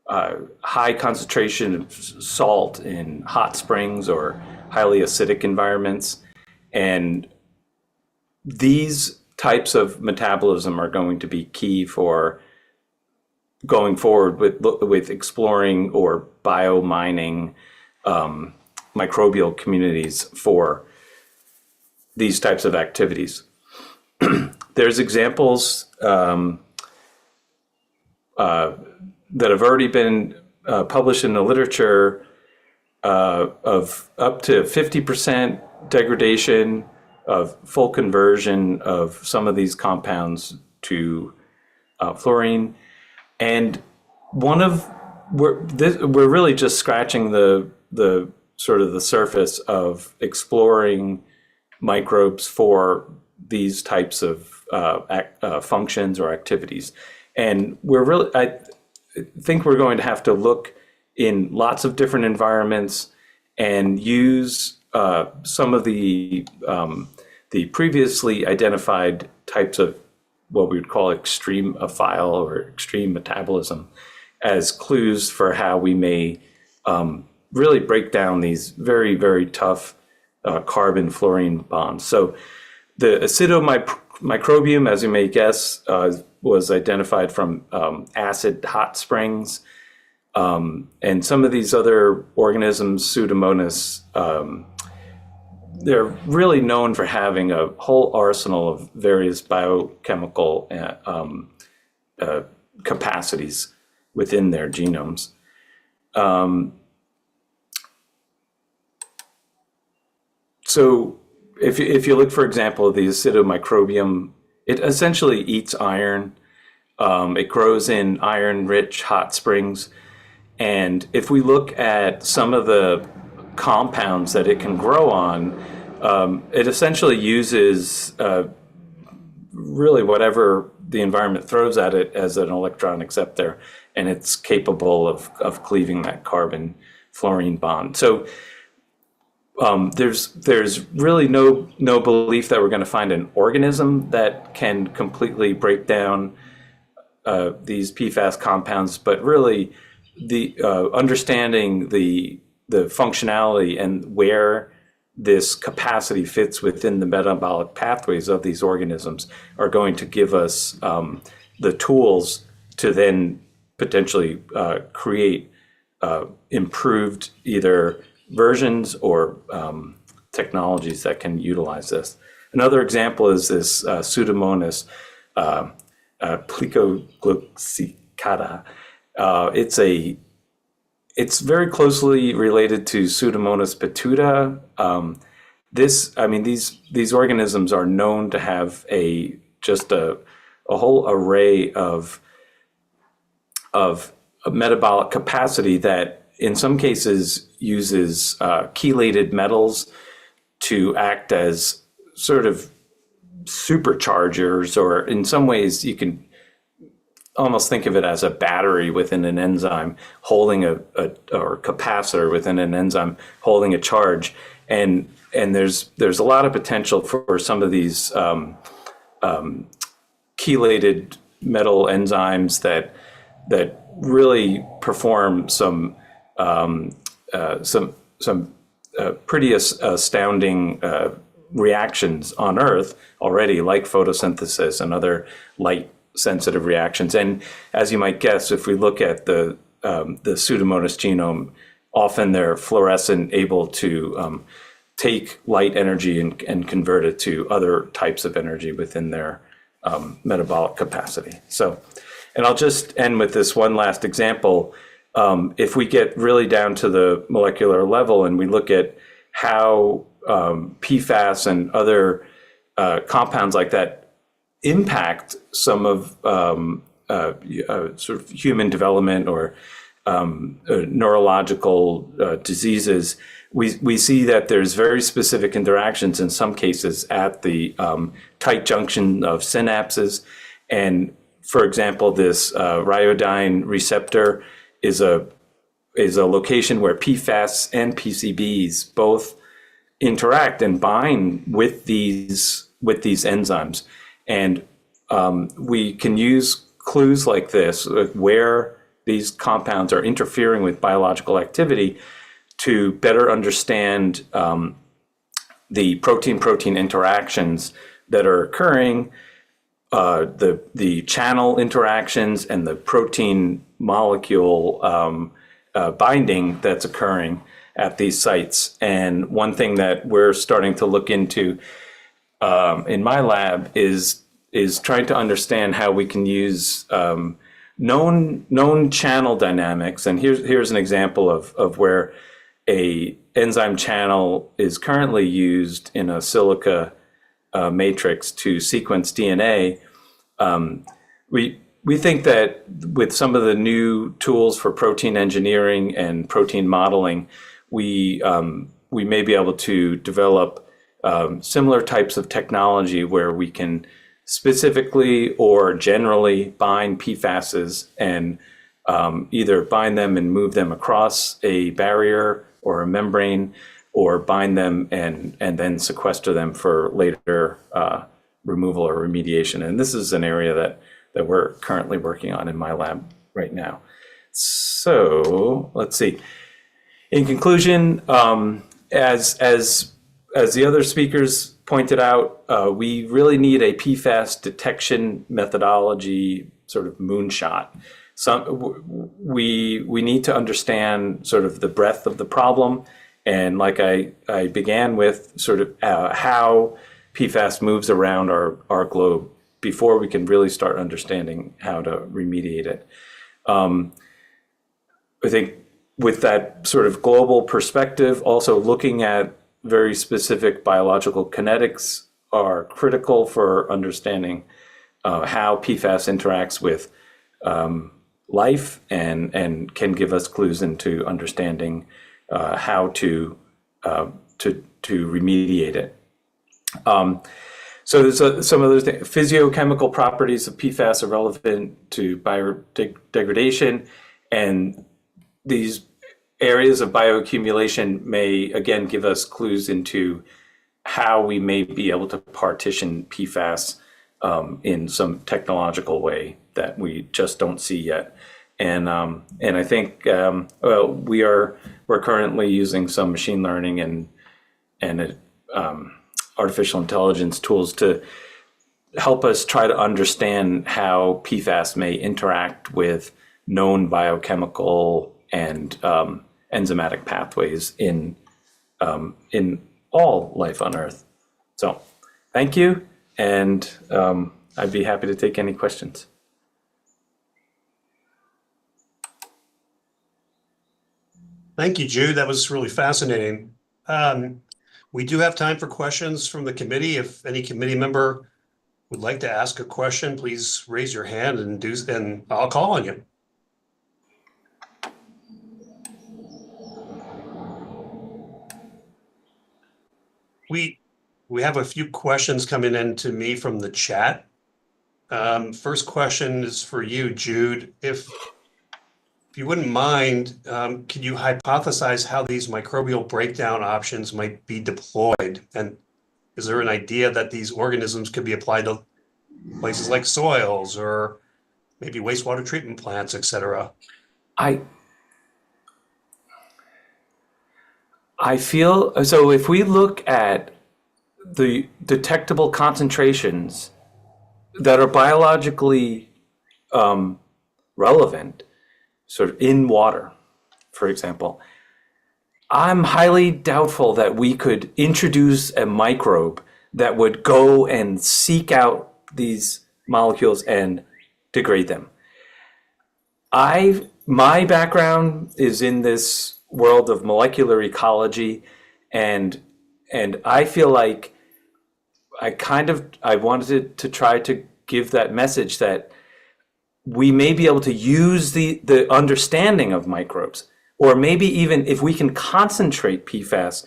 high concentration of salt in hot springs or highly acidic environments. And these types of metabolism are going to be key for going forward with exploring or biomining microbial communities for these types of activities. There's examples that have already been published in the literature of up to 50% degradation of full conversion of some of these compounds to fluorine. And we're really just scratching the sort of the surface of exploring microbes for these types of functions or activities. And I think we're going to have to look in lots of different environments and use some of the previously identified types of what we would call extremophile or extreme metabolism as clues for how we may really break down these very, very tough carbon-fluorine bonds. So the acidomicrobium, as you may guess, was identified from acid hot springs. And some of these other organisms, Pseudomonas, they're really known for having a whole arsenal of various biochemical capacities within their genomes. So if you look, for example, the acidomicrobium, it essentially eats iron. It grows in iron-rich hot springs. And if we look at some of the compounds that it can grow on, it essentially uses really whatever the environment throws at it as an electron acceptor, and it's capable of cleaving that carbon-fluorine bond. So there's really no belief that we're going to find an organism that can completely break down these PFAS compounds, but really the understanding the functionality and where this capacity fits within the metabolic pathways of these organisms are going to give us the tools to then potentially create improved either versions or technologies that can utilize this. Another example is this Pseudomonas plicoglycicata. It's very closely related to Pseudomonas batuta. These organisms are known to have a whole array of metabolic capacity that in some cases uses chelated metals to act as sort of superchargers, or in some ways you can almost think of it as a battery within an enzyme holding or capacitor within an enzyme holding a charge. And there's a lot of potential for some of these chelated metal enzymes that really perform some pretty astounding reactions on Earth already, like photosynthesis and other light sensitive reactions. And as you might guess, if we look at the Pseudomonas genome, often they're fluorescent, able to take light energy and convert it to other types of energy within their metabolic capacity. So, and I'll just end with this one last example. If we get really down to the molecular level and we look at how PFAS and other compounds like that impact some of sort of human development or neurological diseases, we see that there's very specific interactions in some cases at the tight junction of synapses. And for example, this rhyodine receptor is a location where PFAS and PCBs both interact and bind with these enzymes. And we can use clues like this, where these compounds are interfering with biological activity, to better understand the protein-protein interactions that are occurring, the channel interactions, and the protein molecule binding that's occurring at these sites. And one thing that we're starting to look into in my lab is trying to understand how we can use known channel dynamics. And here's an example of where a enzyme channel is currently used in a silica matrix to sequence DNA. We think that with some of the new tools for protein engineering and protein modeling, we may be able to develop similar types of technology where we can specifically or generally bind PFASs and either bind them and move them across a barrier or a membrane, or bind them and then sequester them for later removal or remediation. And this is an area that we're currently working on in my lab right now. So let's see. In conclusion, as the other speakers pointed out, we really need a PFAS detection methodology sort of moonshot. We need to understand sort of the breadth of the problem And like I began with sort of how PFAS moves around our globe before we can really start understanding how to remediate it. I think with that sort of global perspective, also looking at very specific biological kinetics are critical for understanding how PFAS interacts with life and can give us clues into understanding how to remediate it. So there's some other things. Physiochemical properties of PFAS are relevant to biodegradation, and these areas of bioaccumulation may again give us clues into how we may be able to partition PFAS in some technological way that we just don't see yet. And I think we're currently using some machine learning and artificial intelligence tools to help us try to understand how PFAS may interact with known biochemical and enzymatic pathways in all life on Earth. So, thank you, and I'd be happy to take any questions. Thank you, Jude. That was really fascinating. We do have time for questions from the committee. If any committee member would like to ask a question, please raise your hand and I'll call on you. We have a few questions coming in to me from the chat. First question is for you, Jude. If you wouldn't mind, could you hypothesize how these microbial breakdown options might be deployed? And is there an idea that these organisms could be applied to places like soils or maybe wastewater treatment plants, et cetera? I feel so if we look at the detectable concentrations that are biologically relevant, sort of in water, for example, I'm highly doubtful that we could introduce a microbe that would go and seek out these molecules and degrade them. My background is in this world of molecular ecology, and I feel like I wanted to try to give that message that we may be able to use the understanding of microbes, or maybe even if we can concentrate PFAS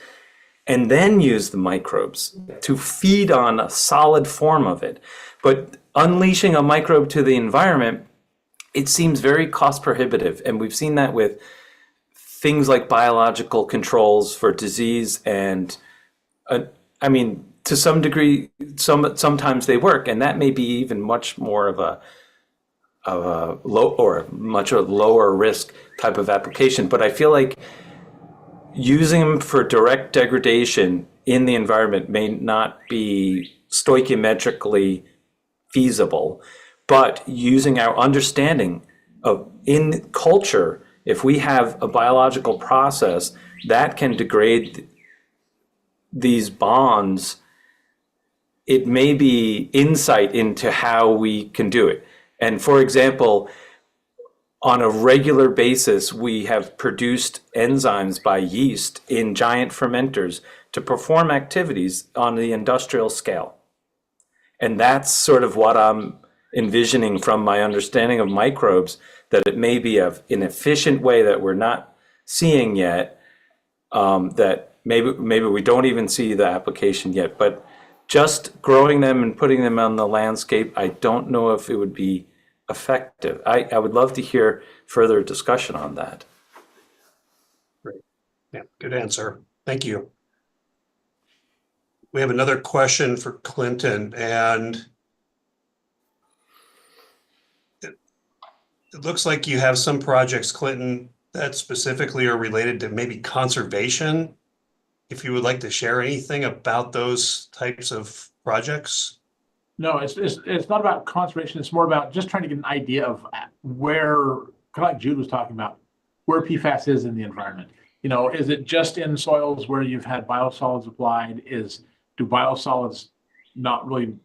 and then use the microbes to feed on a solid form of it. But unleashing a microbe to the environment, it seems very cost prohibitive. And we've seen that with things like biological controls for disease. And I mean, to some degree, sometimes they work, and that may be even much more of a low or much a lower risk type of application. But I feel like using them for direct degradation in the environment may not be stoichiometrically feasible, but using our understanding of in culture, if we have a biological process that can degrade these bonds, it may be insight into how we can do it. And for example, on a regular basis, we have produced enzymes by yeast in giant fermenters to perform activities on the industrial scale. And that's sort of what I'm envisioning from my understanding of microbes, that it may be an efficient way that we're not seeing yet, that maybe we don't even see the application yet, but just growing them and putting them on the landscape, I don't know if it would be effective. I would love to hear further discussion on that. Great. Yeah, good answer. Thank you. We have another question for Clinton, and it looks like you have some projects, Clinton, that specifically are related to maybe conservation. If you would like to share anything about those types of projects. No, it's not about conservation. It's more about just trying to get an idea of where, kind of like Jude was talking about, where PFAS is in the environment. Is it just in soils where you've had biosolids applied? Do biosolids not really,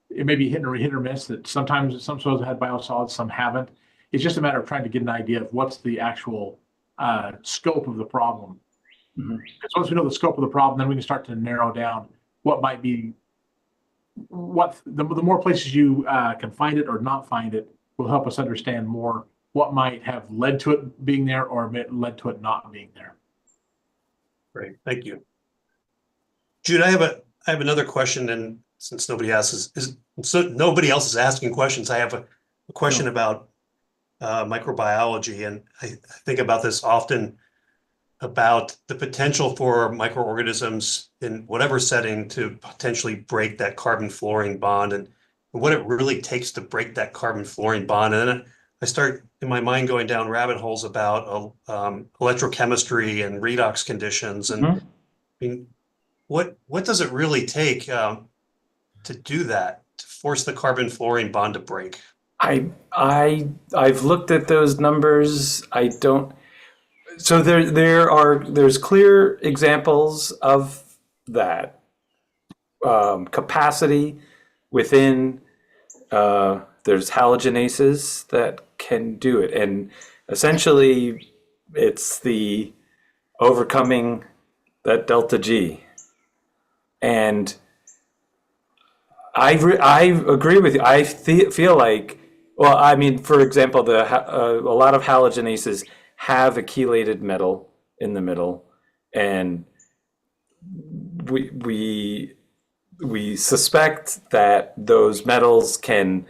it may be hit or miss that sometimes some soils have had biosolids, some haven't. It's just a matter of trying to get an idea of what's the actual scope of the problem. Because once we know the scope of the problem, then we can start to narrow down what might be, the more places you can find it or not find it will help us understand more what might have led to it being there or led to it not being there. Great, thank you. Jude, I have another question, and since nobody else is asking questions, I have a question about microbiology, and I think about this often, about the potential for microorganisms in whatever setting to potentially break that carbon-fluorine bond, and what it really takes to break that carbon-fluorine bond. And then I start in my mind going down rabbit holes about electrochemistry and redox conditions. And I mean, what does it really take to do that, to force the carbon-fluorine bond to break? I've looked at those numbers. I don't. So there's clear examples of that capacity within. There's halogenases that can do it, and essentially, it's the overcoming that delta G. And I agree with you. I feel like, well, I mean, for example, a lot of halogenases have a chelated metal in the middle, and we suspect that those metals can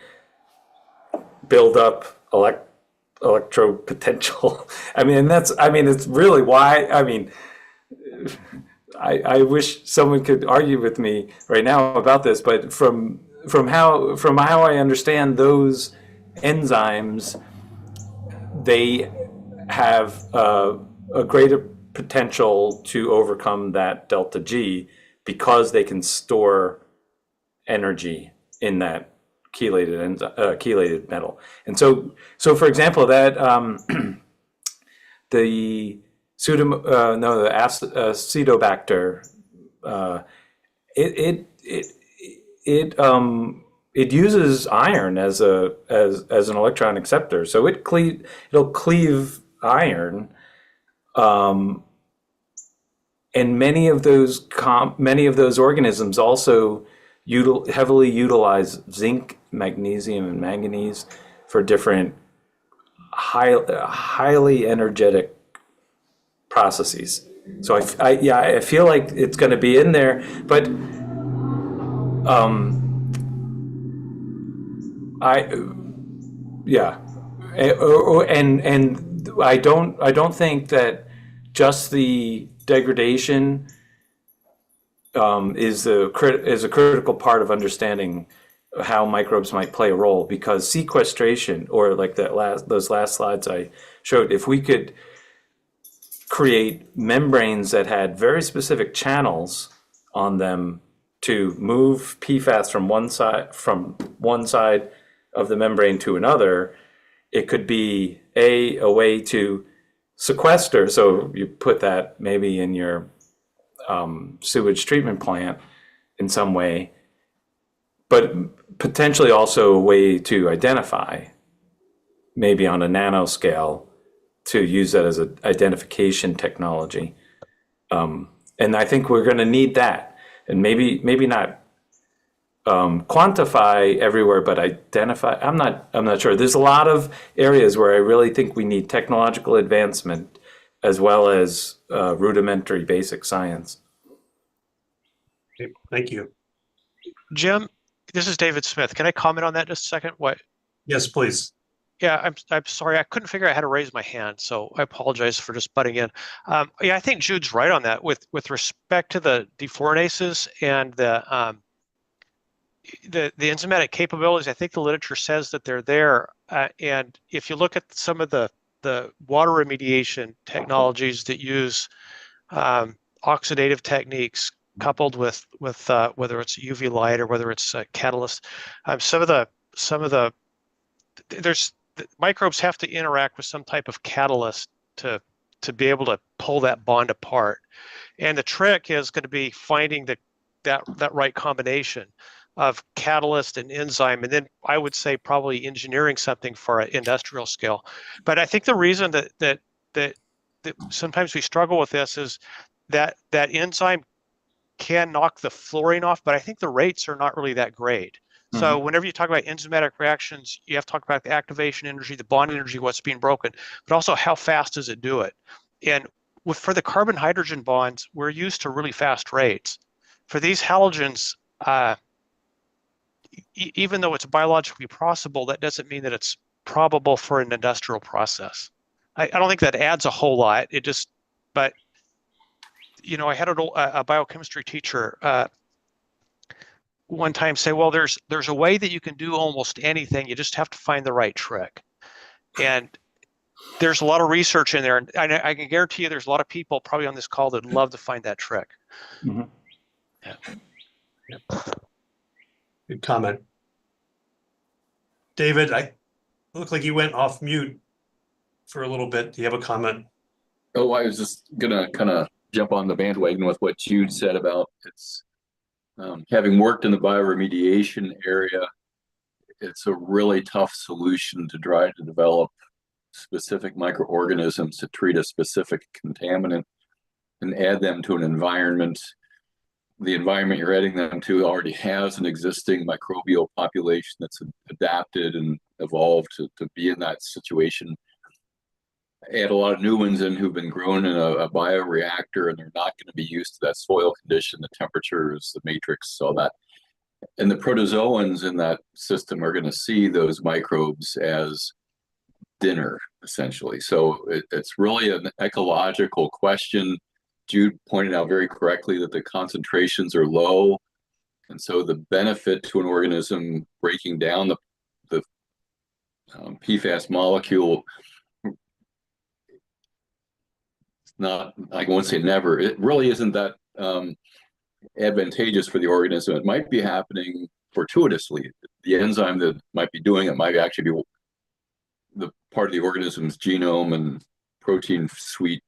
build up electropotential. It's really why. I wish someone could argue with me right now about this, but from how I understand those enzymes, they have a greater potential to overcome that delta G because they can store energy in that chelated metal. And so for example, that the Acetobacter, it uses iron as an electron acceptor, so it'll cleave iron, and many of those organisms also heavily utilize zinc, magnesium, and manganese for different highly energetic processes. So I feel like it's going to be in there, but and I don't think that just the degradation is a critical part of understanding how microbes might play a role, because sequestration, or like those last slides I showed, if we could create membranes that had very specific channels on them to move PFAS from one side of the membrane to another, it could be a way to sequester. So you put that maybe in your sewage treatment plant in some way, but potentially also a way to identify, maybe on a nanoscale, to use that as an identification technology. And I think we're going to need that, and maybe not quantify everywhere, but identify. I'm not sure. There's a lot of areas where I really think we need technological advancement as well as rudimentary basic science. Okay, thank you. Jim, this is David Smith. Can I comment on that just a second? Yes, please. Yeah, I'm sorry. I couldn't figure out how to raise my hand, so I apologize for just butting in. Yeah, I think Jude's right on that with respect to the defluorinases and the enzymatic capabilities. I think the literature says that they're there, and if you look at some of the water remediation technologies that use oxidative techniques coupled with whether it's UV light or whether it's a catalyst, some of the microbes have to interact with some type of catalyst to to be able to pull that bond apart. And the trick is going to be finding that right combination of catalyst and enzyme, and then I would say probably engineering something for an industrial scale. But I think the reason that sometimes we struggle with this is that enzyme can knock the fluorine off, but I think the rates are not really that great. So whenever you talk about enzymatic reactions, you have to talk about the activation energy, the bond energy, what's being broken, but also how fast does it do it? And for the carbon-hydrogen bonds, we're used to really fast rates. For these halogens, even though it's biologically possible, that doesn't mean that it's probable for an industrial process. I don't think that adds a whole lot. It just, but I had a biochemistry teacher one time say, well, there's a way that you can do almost anything. You just have to find the right trick. And there's a lot of research in there. And I can guarantee you there's a lot of people probably on this call that love to find that trick. Mm-hmm. Yeah. Good comment. David, I look like you went off mute for a little bit. Do you have a comment? Oh, I was just gonna kind of jump on the bandwagon with what Jude said about it's having worked in the bioremediation area. It's a really tough solution to try to develop specific microorganisms to treat a specific contaminant and add them to an environment. The environment you're adding them to already has an existing microbial population that's adapted and evolved to be in that situation. Add a lot of new ones in who've been grown in a bioreactor, and they're not going to be used to that soil condition, the temperatures, the matrix, all that. And the protozoans in that system are going to see those microbes as dinner, essentially. So it's really an ecological question. Jude pointed out very correctly that the concentrations are low. And so the benefit to an organism breaking down the PFAS molecule, not, I won't say never, it really isn't that advantageous for the organism. It might be happening fortuitously. The enzyme that might be doing it might actually be the part of the organism's genome and protein suite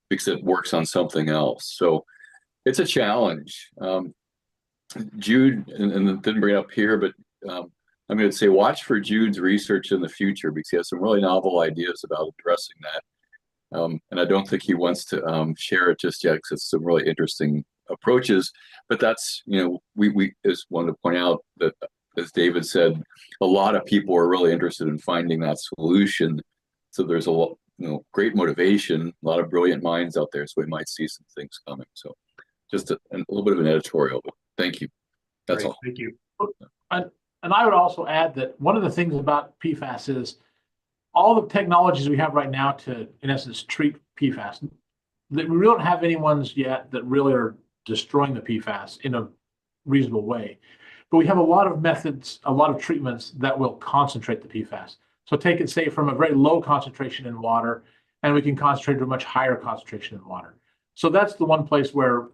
because it works on something else. So it's a challenge. Jude, and didn't bring it up here, but I'm going to say watch for Jude's research in the future because he has some really novel ideas about addressing that. And I don't think he wants to share it just yet because it's some really interesting approaches. But that's, we just wanted to point out that, as David said, a lot of people are really interested in finding that solution. So there's a lot, great motivation, a lot of brilliant minds out there. So we might see some things coming. So just a little bit of an editorial, but thank you. That's Great, all. Thank you. And I would also add that one of the things about PFAS is all the technologies we have right now to, in essence, treat PFAS, that we don't have any ones yet that really are destroying the PFAS in a reasonable way. But we have a lot of methods, a lot of treatments that will concentrate the PFAS. So take it, say, from a very low concentration in water, and we can concentrate to a much higher concentration in water. So that's the one place where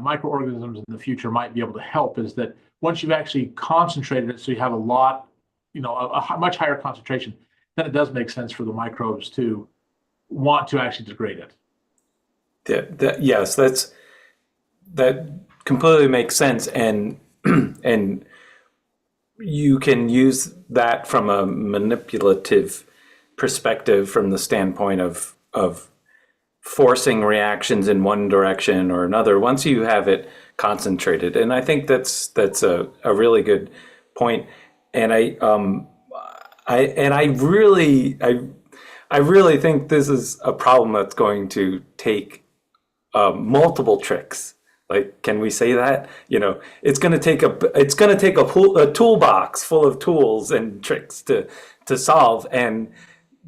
microorganisms in the future might be able to help, is that once you've actually concentrated it, so you have a lot, a much higher concentration, then it does make sense for the microbes to want to actually degrade it. Yes, that completely makes sense, and and you can use that from a manipulative perspective from the standpoint of forcing reactions in one direction or another once you have it concentrated. And I think that's a really good point. And I really think this is a problem that's going to take multiple tricks. Like, can we say that? It's going to take a toolbox full of tools and tricks to solve. And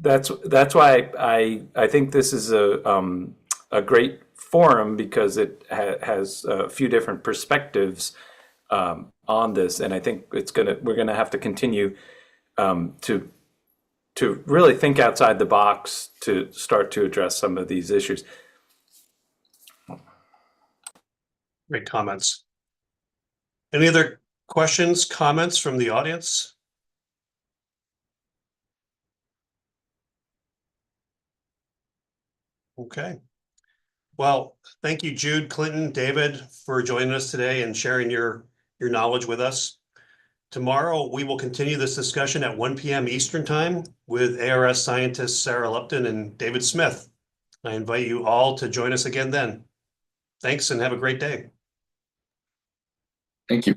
that's why I think this is a great forum, because it has a few different perspectives on this. And I think we're gonna have to continue to really think outside the box to start to address some of these issues. Great comments. Any other questions, comments from the audience? Okay. Well, thank you, Jude, Clinton, David, for joining us today and sharing your knowledge with us. Tomorrow, we will continue this discussion at 1 p.m. Eastern Time with ARS scientists Sarah Lupton and David Smith. I invite you all to join us again then. Thanks and have a great day. Thank you.